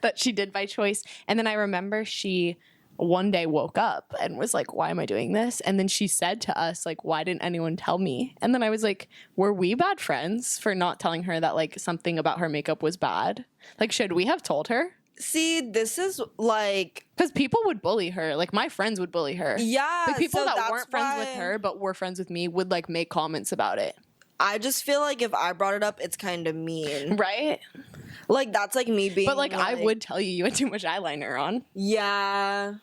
that she did by choice. And then I remember she one day woke up and was like, why am I doing this? And then she said to us, like, why didn't anyone tell me? And then I was like, were we bad friends for not telling her that like something about her makeup was bad? Like, should we have told her? See, this is like, because people would bully her. Like my friends would bully her. Yeah, like people so that that's weren't friends with why- her but were friends with me would like make comments about it. I just feel like if I brought it up, it's kind of mean. Right? Like that's like me being. But like I would tell you you had too much eyeliner on. Yeah.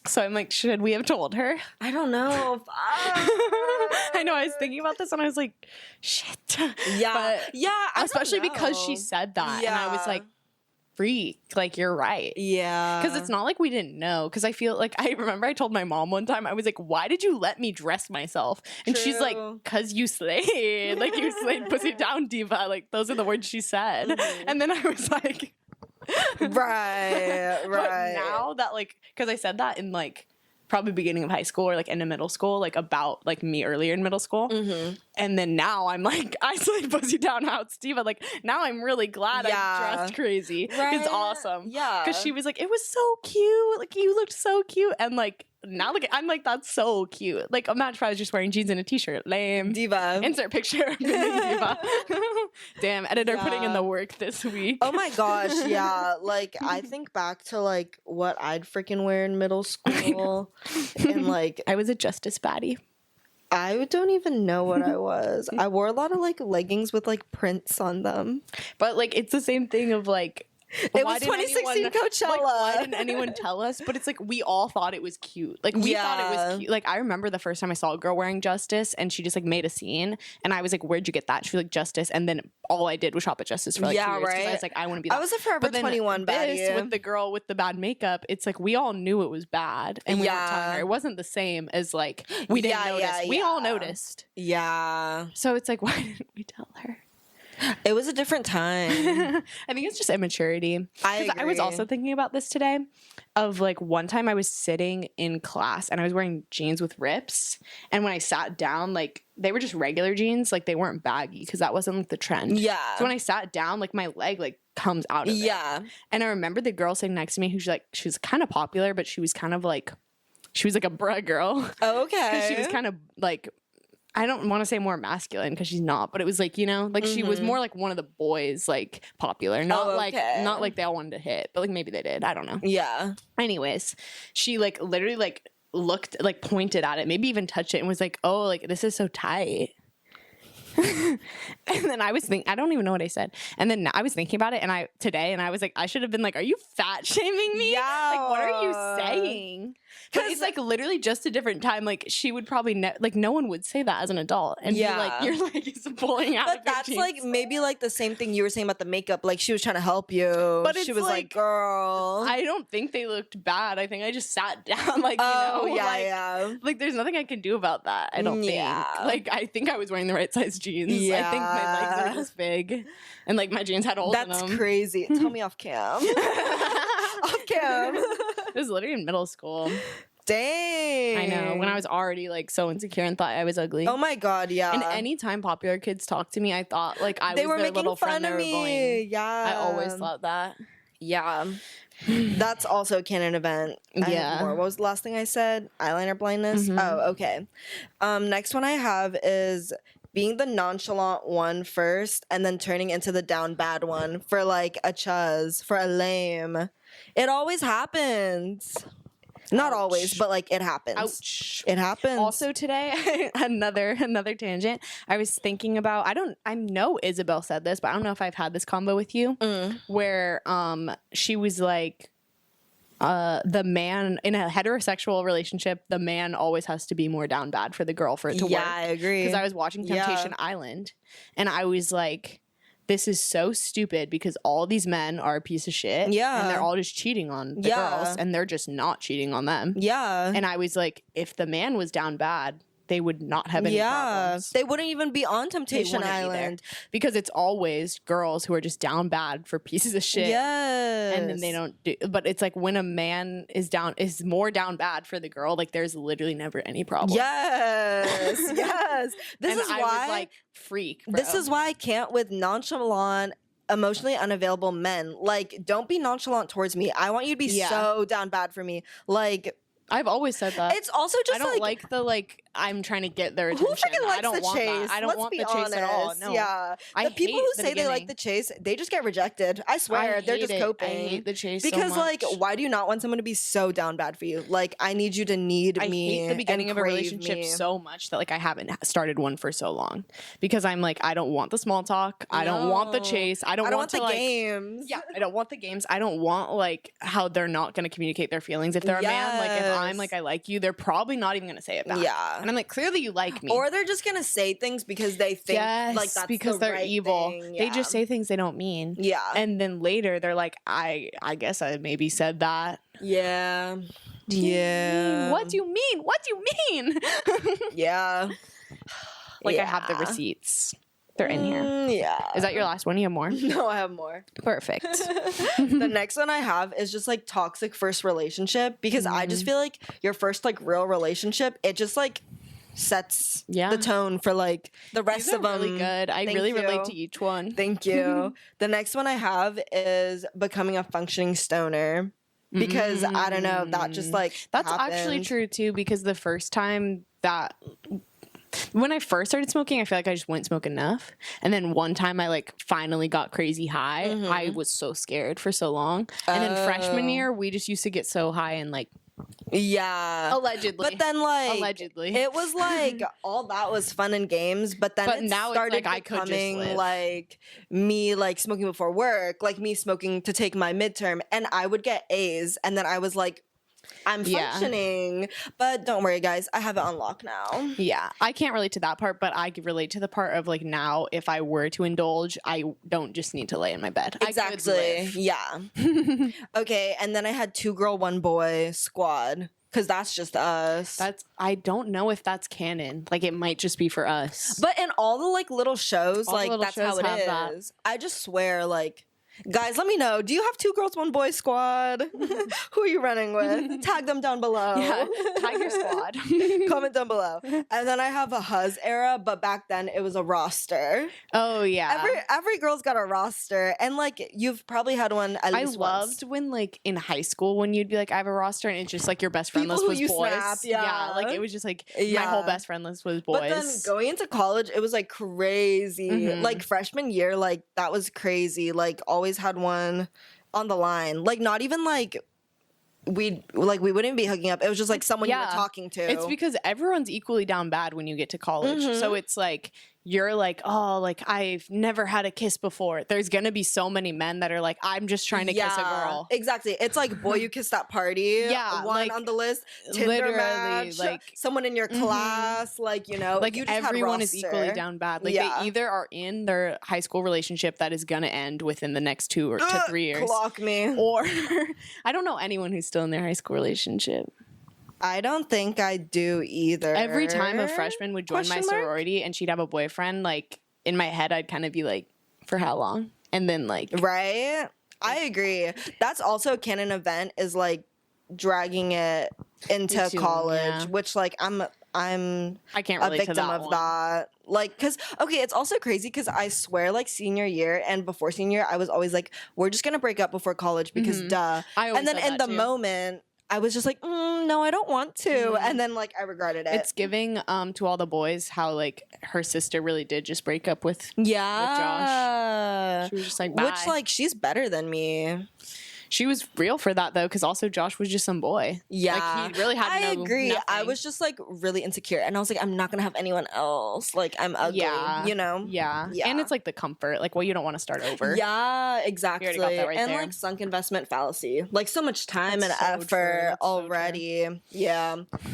So I'm like, should we have told her? I don't know. I know. I was thinking about this and I was like, shit. Yeah. But yeah. I especially don't because know. she said that. And I was Yeah. like, freak. Like, you're right. Yeah. Because it's not like we didn't know. Because I feel like I remember I told my mom one time, I was like, why did you let me dress myself? And she's like, True. because you slayed. Like, you slayed pussy down, diva. Like, those are the words she said. And then I was like, right. But now that, like, because I said that in, like, probably beginning of high school or, like, into middle school, like, about, like, me earlier in middle school. And then now I'm like, I slayed pussy down, how it's diva. Like, now I'm really glad I dressed crazy. Right? It's awesome. Yeah. Because she was like, it was so cute. Like, you looked so cute. And, like, now like I'm like, that's so cute. Like, imagine if I was just wearing jeans and a t-shirt. Lame. Diva. Insert picture of being diva. Damn, editor putting in the work this week. Oh my gosh, yeah. Like, I think back to, like, what I'd freaking wear in middle school. And, like, I was a justice baddie. I don't even know what I was. I wore a lot of, like, leggings with, like, prints on them. But, like, it's the same thing of, like, It was 2016 Coachella. Like, why didn't anyone tell us? But it's like we all thought it was cute. Like we thought it was cute. Like I remember the first time I saw a girl wearing Justice, and she just like made a scene, and I was like, "Where'd you get that?" She was like, "Justice," and then all I did was shop at Justice for like 2 years. 'Cause I was like, I want to be that. I was a Forever 21 baddie. This, with the girl with the bad makeup, it's like we all knew it was bad, and we weren't telling her. It wasn't the same as like we didn't notice. We all noticed. Yeah. So it's like, why didn't we tell her? It was a different time. I think it's just immaturity. I was agree. also thinking about this today of like one time I was sitting in class and I was wearing jeans with rips, and when I sat down, like they were just regular jeans, like they weren't baggy because that wasn't like the trend. Yeah. So when I sat down, like my leg like comes out of it. Yeah. And I remember the girl sitting next to me who's like, she was kind of popular, but she was kind of like, she was like a bruh girl. Okay. Because she was kind of like, I don't want to say more masculine because she's not, but it was like, you know, like she was more like one of the boys, like popular, not like they all wanted to hit, but like maybe they did. I don't know. Yeah. Anyways, she like literally like looked, like pointed at it, maybe even touched it, and was like, "Oh, like this is so tight." And then I was thinking, I don't even know what I said. And then I was thinking about it, and I was like, I should have been like, "Are you fat shaming me? Yeah. Like, what are you saying?" But it's like literally just a different time. Like she would probably like no one would say that as an adult, and be like, "You're like is pulling out." But of your that's jeans. like maybe like the same thing you were saying about the makeup. Like she was trying to help you. But she it's was like, girl. I don't think they looked bad. I think I just sat down. Like, Oh, you know, yeah, like, yeah. like there's nothing I can do about that. I don't Yeah. think. Like I think I was wearing the right size jeans. I think my legs are just big, and like my jeans had holes in That's them. crazy. Tell me off cam. Off cam. It was literally in middle school. Dang. I know, when I was already like so insecure and thought I was ugly. Oh my god, yeah. And anytime popular kids talked to me, I thought like I they was were their making little fun friend they of were me. bullying. Yeah. I always thought that. Yeah. That's also a Canon event. I have Yeah. more. What was the last thing I said? Eyeliner blindness? Oh, okay. Next one I have is being the nonchalant one first and then turning into the down bad one for like a chuzz, for a lame. It always happens. Not always, but like it happens. Ouch. It happens. Also today, another tangent. I was thinking about, I know Isabel said this, but I don't know if I've had this combo with you where she was like, the man in a heterosexual relationship, the man always has to be more down bad for the girl for it to work. Yeah, I agree. Because I was watching Temptation Island and I was like, this is so stupid because all these men are a piece of shit. Yeah. And they're all just cheating on the girls and they're just not cheating on them. Yeah. And I was like, if the man was down bad, they would not have any problems. They wouldn't even be on Temptation Island. Because it's always girls who are just down bad for pieces of shit. Yes. And then they don't do, but it's like when a man is more down bad for the girl, like there's literally never any problem. Yes. Yes. This is I why was like, freak, bro. This is why I can't with nonchalant, emotionally unavailable men. Like, don't be nonchalant towards me. I want you to be so down bad for me. Like, I've always said that. it's also just I don't like the I'm trying to get their attention. who freaking likes I don't the want chase? That. I don't Let's want be the chase honest. at all. No. Yeah. I The people hate who the say they like beginning. the chase, they just get rejected. I swear. They're just coping. I hate the chase so because like, much. why do you not want someone to be so down bad for you? Like, I need you to need I me. hate the beginning and of a crave relationship me. so much that like I haven't started one for so long because I'm like, I don't want the small talk. I don't want the chase. I don't want the to, like, games. Yeah, I don't want the games. I don't want like how they're not going to communicate their feelings. If they're a man, like if I'm like I like you, they're probably not even going to say it back. Yeah. And I'm like, clearly you like me. Or they're just gonna say things because they think like that's because the they're right evil. thing. They Yeah. just say things they don't mean. Yeah. And then later they're like, I guess I maybe said that. Yeah. What do you mean? What do you mean? Yeah. Like I have the receipts. They're in here. Yeah. Is that your last one? You have more? No, I have more. Perfect. The next one I have is just like toxic first relationship because I just feel like your first like real relationship, it just like sets the tone for like the rest These are of them. really good. I Thank really you. relate to each one. Thank you. The next one I have is becoming a functioning stoner because I don't know, that just like That's actually happened. true too because the first time that when I first started smoking, I feel like I just wouldn't smoke enough. And then one time I like finally got crazy high. I was so scared for so long. And then freshman year, we just used to get so high and like Yeah. allegedly. But then like Allegedly. it was like all that was fun and games, but then it now it's started like I could just becoming live. like me like smoking before work, like me smoking to take my midterm, and I would get A's, and then I was like, I'm functioning. But don't worry, guys, I have it on lock now. Yeah, I can't relate to that part, but I can relate to the part of like now if I were to indulge, I don't just need to lay in my bed. Exactly. Yeah. Okay, and then I had 2 girl, 1 boy squad. Because that's just us. I don't know if that's canon. Like it might just be for us. But in all the like little shows, All the like little that's shows how it have is. that. I just swear, like, guys, let me know. Do you have 2 girls, 1 boy squad? Who are you running with? Tag them down below. Yeah, Tiger Squad. Comment down below. And then I have a Huzz era, but back then it was a roster. Oh yeah. Every girl's got a roster, and like you've probably had one at I least loved once. when like in high school when you'd be like I have a roster and it's just like your best friend People list who was you boys. snap, yeah. Like it was just like my Yeah. whole best friend list was boys. But then going into college, it was like crazy. Mhm. Like freshman year, like that was crazy. Like always had one on the line. Like not even like we wouldn't be hooking up. It was just like someone you were talking to. It's because everyone's equally down bad when you get to college. Mhm. So it's like you're like, oh, like I've never had a kiss before. There's gonna be so many men that are like, I'm just trying to kiss a girl. Exactly. It's like boy you kissed at party. Yeah, One like, on the list. Tinder literally, match, like someone in your class, like, you know, like you just had everyone is roster. equally down bad. Like Yeah. they either are in their high school relationship that is gonna end within the next 2 or to 3 years. Clock me. Or I don't know anyone who's still in their high school relationship. I don't think I do either. Every time a freshman would join my Question mark? sorority and she'd have a boyfriend, like in my head I'd kind of be like, for how long? And then like Right? I agree. That's also a Canon event is like dragging it into Me too, college, yeah. which like I'm I can't a relate to victim that of one. that. Like, cause okay, it's also crazy because I swear, like senior year and before senior year, I was always like, we're just gonna break up before college because duh. I always And then said in that the too. moment, I was just like, no, I don't want to. And then like I regretted it. It's giving to all the boys how like her sister really did just break up with yeah. She was just like, bye. Which like she's better than me. she was real for that though, because also Josh was just some boy. Yeah, like he really had I no agree. nothing. I was just like really insecure, and I was like, I'm not gonna have anyone else. Like I'm ugly, you know. Yeah, and it's like the comfort, like, well, you don't want to start over. Yeah, exactly. You already got that right and there. like sunk investment fallacy, like so much time That's and so effort true. That's so already. Yeah,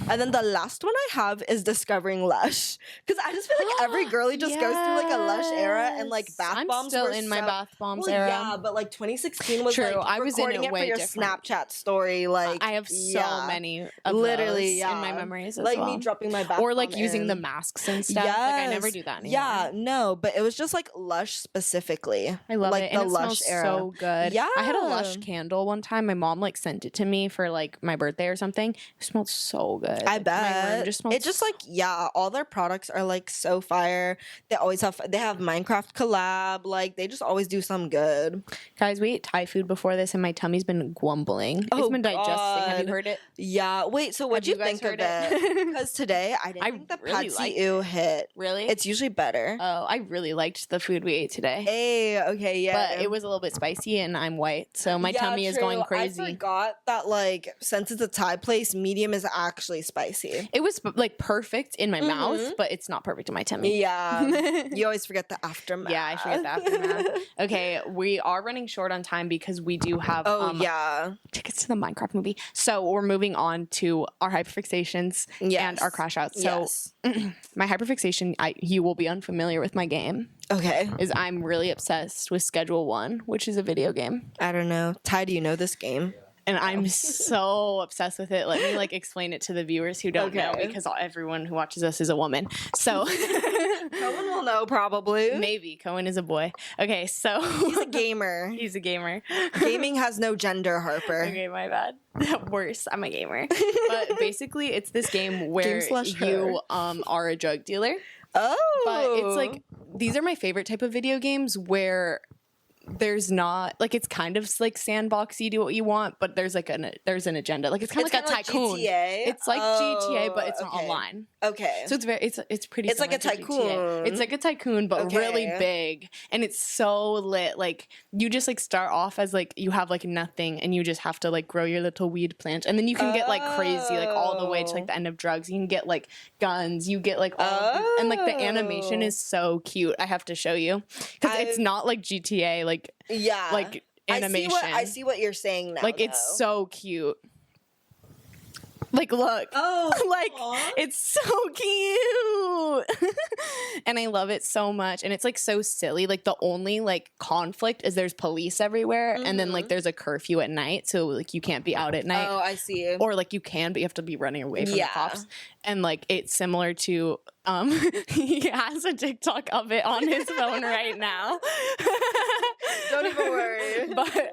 and then the last one I have is discovering Lush, because I just feel like every girly just goes through like a Lush era, and like bath I'm bombs. still were in my so- bath bombs well, era. Yeah, but like 2016 was True, like I was in recording it it for way your different. Snapchat story. Like I have so many of literally those in my memories as like well. me dropping my bath or like bomb using in. the masks and stuff. Like I never do that anymore. Yeah, no, but it was just like Lush specifically. I love like it. And the it Lush smells era. so good. Yeah. I had a Lush candle one time. My mom like sent it to me for like my birthday or something. It smelled so good. I Like, bet my room just smelled it just like all their products are like so fire. They have Minecraft collab. Like they just always do some good. Guys, we ate Thai food before this and my tummy's been grumbling. Oh, It's been digesting. Have you God. heard it? Yeah. Wait. So what'd Have you you guys think of heard it? it? Because today I didn't I think the really Patsy liked Ew hit. Really? It's usually better. Oh, I really liked the food we ate today. Hey. Okay. Yeah. But it was a little bit spicy and I'm white, so my Yeah, tummy is true. going crazy. I forgot that like since it's a Thai place, medium is actually spicy. It was like perfect in my Mm-hmm. mouth, but it's not perfect in my tummy. Yeah. You always forget the aftermath. Yeah, I forget the aftermath. Okay, we are running short on time because we do have Oh yeah. tickets to the Minecraft movie. So we're moving on to our hyperfixations and our crash outs. So Yes. my hyperfixation, you will be unfamiliar with my game, Okay. is I'm really obsessed with Schedule 1, which is a video game. I don't know. Ty, do you know this game? And I'm so obsessed with it. Let me like explain it to the viewers who don't know, Okay. because everyone who watches us is a woman. So No one will know probably. maybe Cohen is a boy. Okay, so He's a gamer. he's a gamer. Gaming has no gender, Harper. Okay, my bad. Worse, I'm a gamer. But basically, it's this game where Game/her. you are a drug dealer. Oh. But it's like, these are my favorite type of video games where there's not like, it's kind of like sandbox, you do what you want, but there's like there's an agenda. Like it's kind of like a kinda tycoon. GTA? It's like GTA, but it's not okay. online. Okay. So it's pretty. It's like a similar to GTA. tycoon. It's like a tycoon, but really Okay. big, and it's so lit. Like you just like start off as like you have like nothing, and you just have to like grow your little weed plant, and then you can get like crazy, like all the way to like the end of drugs. You can get like guns. You get like all, and like the animation is so cute. I have to show you because it's not like GTA, like yeah. like animation. I see what you're saying now. Like it's so cute. Like look. Oh. Like Aw. it's so cute. And I love it so much. And it's like so silly. Like the only like conflict is there's police everywhere and then like there's a curfew at night. So like you can't be out at night. Oh, I see. Or like you can, but you have to be running away from Yeah. the cops. And like it's similar to he has a TikTok of it on his phone right now. Don't even worry. But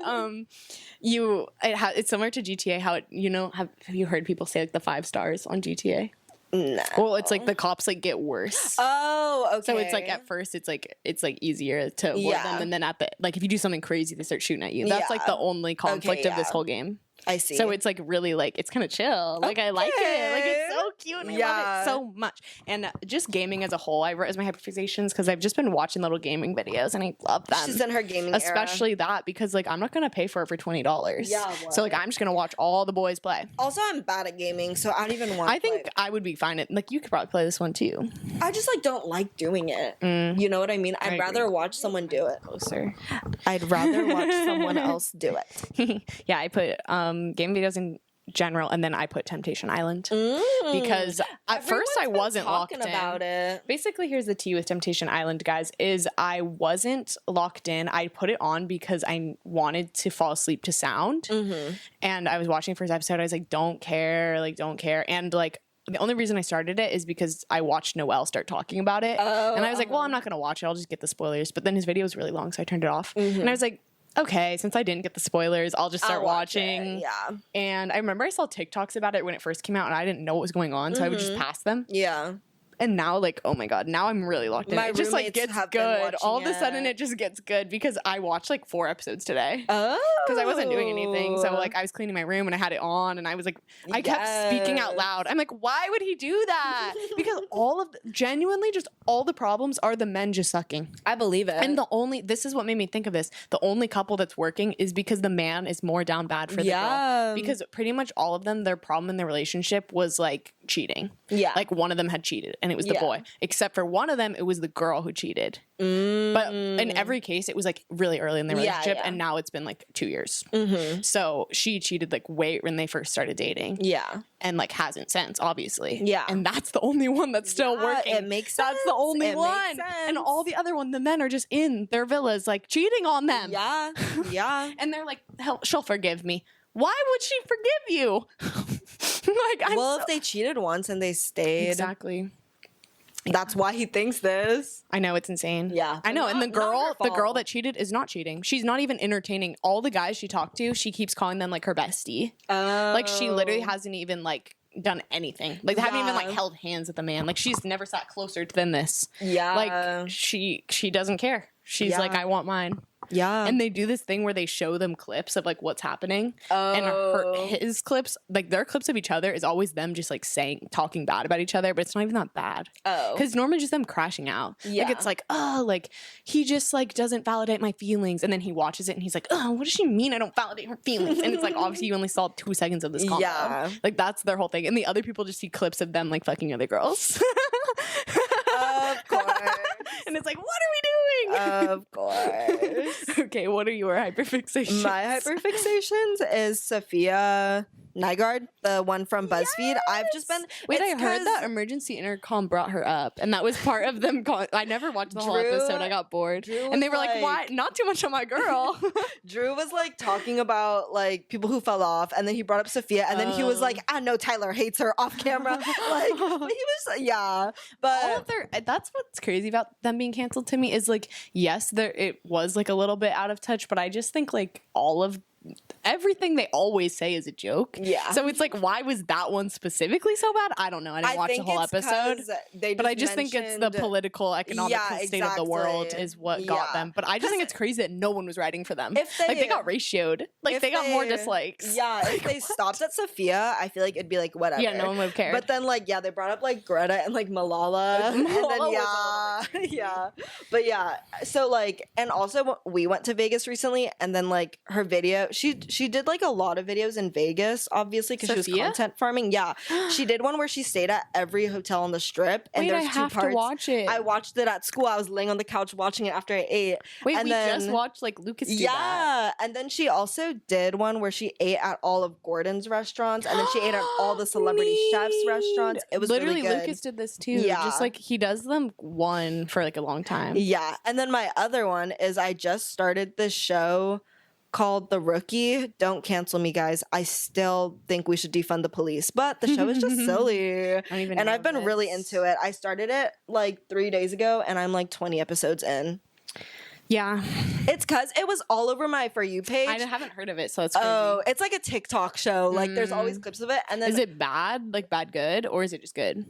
it's similar to GTA. How it, have you heard people say like the 5 stars on GTA? No. Well, it's like the cops like get worse. Oh, okay. So it's like at first it's like easier to avoid them, and then at the like if you do something crazy, they start shooting at you. That's like Yeah. the only conflict of this yeah. whole game. I see. So it's like really like it's kind of chill. Like I like it. Like it's so cute and I love Yeah. it so much. And just gaming as a whole, I wrote as my hyperfixations because I've just been watching little gaming videos and I love them. she's in her gaming era. Especially that because like I'm not gonna pay for it for $20. Yeah, So like I'm just gonna watch all the boys play. Also, I'm bad at gaming, so I don't even want. I think I would be fine at like you could probably play this one too. I just like don't like doing it. You know what I mean? I'd I rather agree. watch someone do it. Closer. I'd rather watch someone else do it. Yeah, I put game videos in general and then I put Temptation Island because at first I wasn't locked in. About it. Basically, here's the tea with Temptation Island, guys, is I wasn't locked in. I put it on because I wanted to fall asleep to sound. And I was watching the first episode. I was like, don't care. And like, the only reason I started it is because I watched Noel start talking about it. And I was like, well, I'm not going to watch it. I'll just get the spoilers. But then his video was really long, so I turned it off. And I was like, okay, since I didn't get the spoilers, I'll just start I'll watch watching. it, yeah. And I remember I saw TikToks about it when it first came out, and I didn't know what was going on, so I would just pass them. Yeah. And now, like, oh my God, now I'm really locked in. My It just, like, roommates gets have been good. watching All of a sudden, it. it just gets good because I watched, like, 4 episodes today. Oh. Because I wasn't doing anything. So, like, I was cleaning my room and I had it on and I was like, I kept speaking out loud. I'm like, why would he do that? Because genuinely, just all the problems are the men just sucking. I believe it. And this is what made me think of this. The only couple that's working is because the man is more down bad for the girl. Because pretty much all of them, their problem in their relationship was like cheating. Yeah. Like one of them had cheated and it was the boy. Except for one of them, it was the girl who cheated. But in every case, it was like really early in the relationship and now it's been like 2 years. So she cheated like way when they first started dating. Yeah. And like hasn't since, obviously. Yeah. And that's the only one that's still working. It makes sense. That's the only It one. makes And all the other one, the men are just in their villas, like cheating on them. Yeah. Yeah. And they're like, she'll forgive me. Why would she forgive you? If they cheated once and they stayed. Exactly. That's why he thinks this. I know, it's insane. Yeah. I know. And the Not her girl fault. that cheated is not cheating. She's not even entertaining. All the guys she talked to, she keeps calling them like her bestie. Like she literally hasn't even like done anything. Like they haven't even like held hands with the man. Like she's never sat closer than this. Yeah. Like she doesn't care. She's like, I want mine. Yeah. And they do this thing where they show them clips of like what's happening. And his clips, like their clips of each other is always them just like talking bad about each other, but it's not even that bad. Because normally just them crashing out. Yeah. Like it's like, oh, like he just like doesn't validate my feelings. And then he watches it and he's like, oh, what does she mean I don't validate her feelings? And it's like, obviously you only saw 2 seconds of this combo. Yeah. Like that's their whole thing. And the other people just see clips of them like fucking other girls. Of course. And it's like, what are we doing? Of course. Okay, what are your hyperfixations? My hyperfixations is Sophia Nygaard, the one from BuzzFeed. I've just been. Wait, I heard 'cause that emergency intercom brought her up, and that was part of them. I never watched the whole episode. I got bored, Drew and they were was like, "Why? Not too much on my girl." Drew was like talking about like people who fell off, and then he brought up Sophia, and then he was like, "I know Tyler hates her off camera." Like he was, yeah. But All of that's what's crazy about them being canceled to me is like, yes, it was like a little bit out of touch, but I just think like everything they always say is a joke. Yeah. So it's like, why was that one specifically so bad? I don't know. I didn't watch the whole episode. But I just think it's the political, economic state of the world is what got them. But I just think it's crazy that no one was writing for them. They got ratioed. Like they got more dislikes. Yeah, if they stopped at Sophia, I feel like it'd be like whatever. Yeah, no one would have cared. But then like they brought up like Greta and like Malala. And then yeah. But yeah. So like, and also we went to Vegas recently, and then like her video, she did like a lot of videos in Vegas, obviously, because she was content farming. Yeah, she did one where she stayed at every hotel on the Strip, and there's 2 parts. To watch it. I watched it at school. I was laying on the couch watching it after I ate. Wait, and we then, just watched like Lucas do that. Yeah, and then she also did one where she ate at all of Gordon's restaurants, and then she ate at all the celebrity chefs' restaurants. It was literally really good. Lucas did this too. Yeah, just like he does them one for like a long time. Yeah, and then my other one is I just started this show called The Rookie. Don't cancel me, guys. I still think we should defund the police, but the show is just silly. And I've been really into it. I started it like 3 days ago, and I'm like 20 episodes in. Yeah. It's because it was all over my For You page. I haven't heard of it, so it's crazy. Oh, it's like a TikTok show. Like there's always clips of it. And then is it bad? Like bad good? Or is it just good?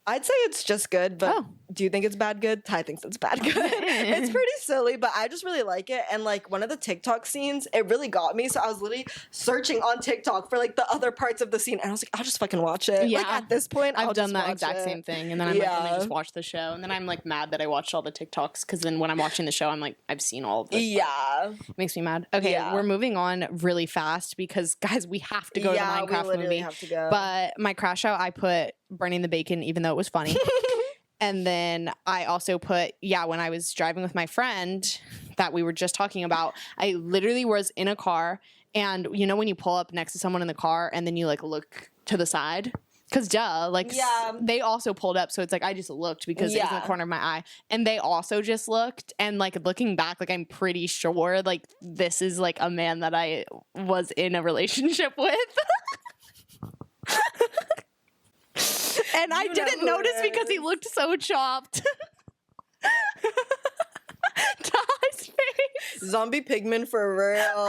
I'd say it's just good, but do you think it's bad good? Ty thinks it's bad good. It's pretty silly, but I just really like it. And like one of the TikTok scenes, it really got me. So I was literally searching on TikTok for like the other parts of the scene, and I was like, I'll just fucking watch it. Yeah. Like at this point, I've done that exact same thing, and then I'm like, let me just watch the show, and then I'm like mad that I watched all the TikToks because then when I'm watching the show, I'm like, I've seen all of this. Yeah, it makes me mad. Okay, we're moving on really fast because guys, we have to go to the Minecraft movie. Have to go. But my crash out, I put Burning the Bacon, even though it was funny. And then I also put, when I was driving with my friend that we were just talking about, I literally was in a car, and you know when you pull up next to someone in the car and then you like look to the side? Because they also pulled up, so it's like I just looked because it was in the corner of my eye. And they also just looked, and like looking back, like I'm pretty sure like this is like a man that I was in a relationship with. And I didn't notice because he looked so chopped. Ty's face. Zombie pigman for real.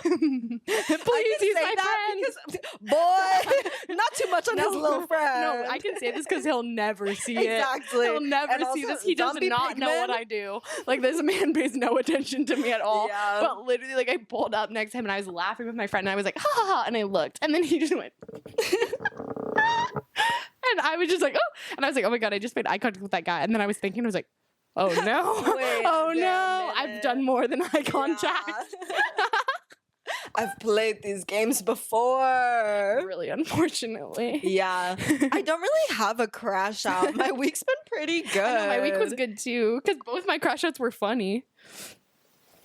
Please use my friend. Boy, Not too much on his little friend. No, I can say this because he'll never see it. Exactly. He'll never And see also, this. He does zombie not know what pigman. I do. Like, this man pays no attention to me at all. Yeah. But literally, like, I pulled up next to him and I was laughing with my friend and I was like, ha ha ha. And I looked. And then he just went. And I was just like, oh. And I was like, oh my God, I just made eye contact with that guy. And then I was thinking, I was like, oh no. Wait Oh a no. I've minute. done more than eye contact. I've played these games before. Really, unfortunately. Yeah. I don't really have a crash out. My week's been pretty good. I know, my week was good too, because both my crash outs were funny.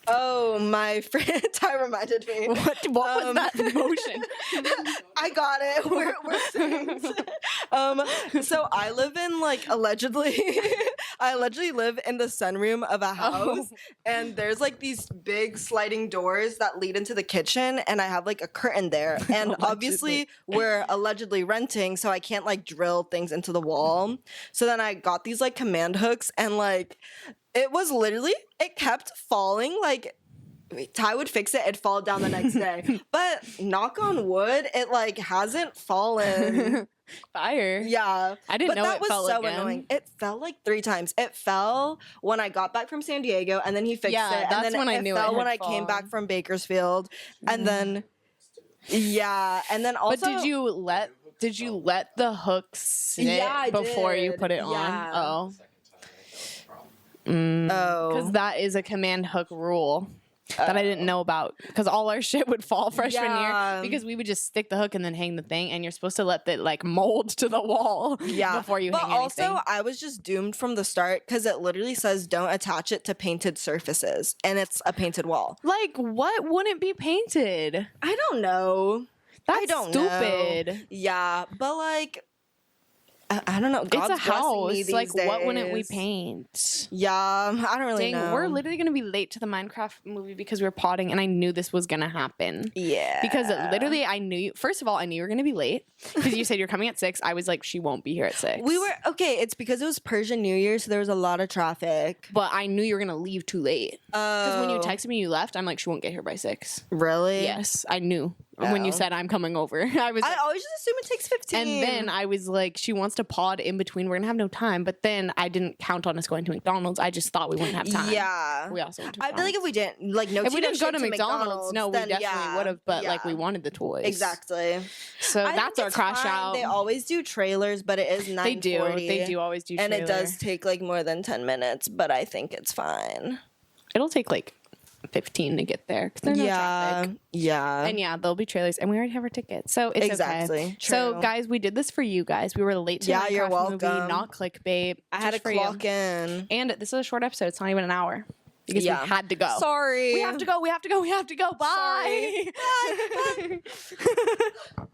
Oh, my friend, Ty reminded me. What was that motion? I got it. We're synced. So I live in I allegedly live in the sunroom of a house, and there's like these big sliding doors that lead into the kitchen, and I have like a curtain there, and obviously we're allegedly renting, so I can't like drill things into the wall. So then I got these like command hooks, and like it was literally, it kept falling. Like Ty would fix it, it'd fall down the next day. But knock on wood, it like hasn't fallen. Fire. Yeah. I didn't know it fell again. Annoying. It fell like 3 times. It fell when I got back from San Diego, and then he fixed it. And that's then when I knew it fell had when I came back fallen. from Bakersfield. And then and then also But did you let the hooks sit Yeah, I before you did. put it Yeah. on? Oh. Oh. Because that is a command hook rule that I didn't know about. Because all our shit would fall freshman Yeah. year because we would just stick the hook and then hang the thing, and you're supposed to let it like mold to the wall before you hang anything. Also, I was just doomed from the start because it literally says don't attach it to painted surfaces, and it's a painted wall. Like, what wouldn't be painted? I don't know. That's I don't stupid. know. Yeah, but like, I don't know. God's It's a blessing me house. these Like, what wouldn't we days. paint? Yeah, I don't really Dang, know. we're literally gonna be late to the Minecraft movie because we were potting, and I knew this was gonna happen. Yeah. Because literally, I knew you. First of all, I knew you were gonna be late because you said you're coming at 6. I was like, she won't be here at 6. we were okay. It's because it was Persian New Year, so there was a lot of traffic. but I knew you were gonna leave too late because when you Oh. texted me, you left. I'm like, she won't get here by 6. Really? Yes, I knew when you Oh. said I'm coming over. I was. I Like, always just assume it takes 15. and then I was like, she wants to pod in between. We're gonna have no time. But then I didn't count on us going to McDonald's. I just thought we wouldn't have time. Yeah. We also went to I feel like if we didn't like no, if we Cheeto didn't go shit to McDonald's, no, we then definitely would have. But like, we wanted the toys. Exactly. So I that's think our it's crash fine. out. They always do trailers, but it is 9:40. They do always do. And it trailer. does take like more than 10 minutes, but I think it's fine. It'll take like 15 to get there because there's no traffic. Yeah. And yeah, there'll be trailers, and we already have our tickets, so it's Exactly. okay. So True. guys, we did this for you guys. We were late to Yeah, the you're Minecraft movie, welcome. not clickbait. I had to just for you. clock in. And this is a short episode. It's not even an hour because Yeah. we had to go. Sorry. We have to go. We have to go. We have to go. Bye. Sorry. Bye. Bye.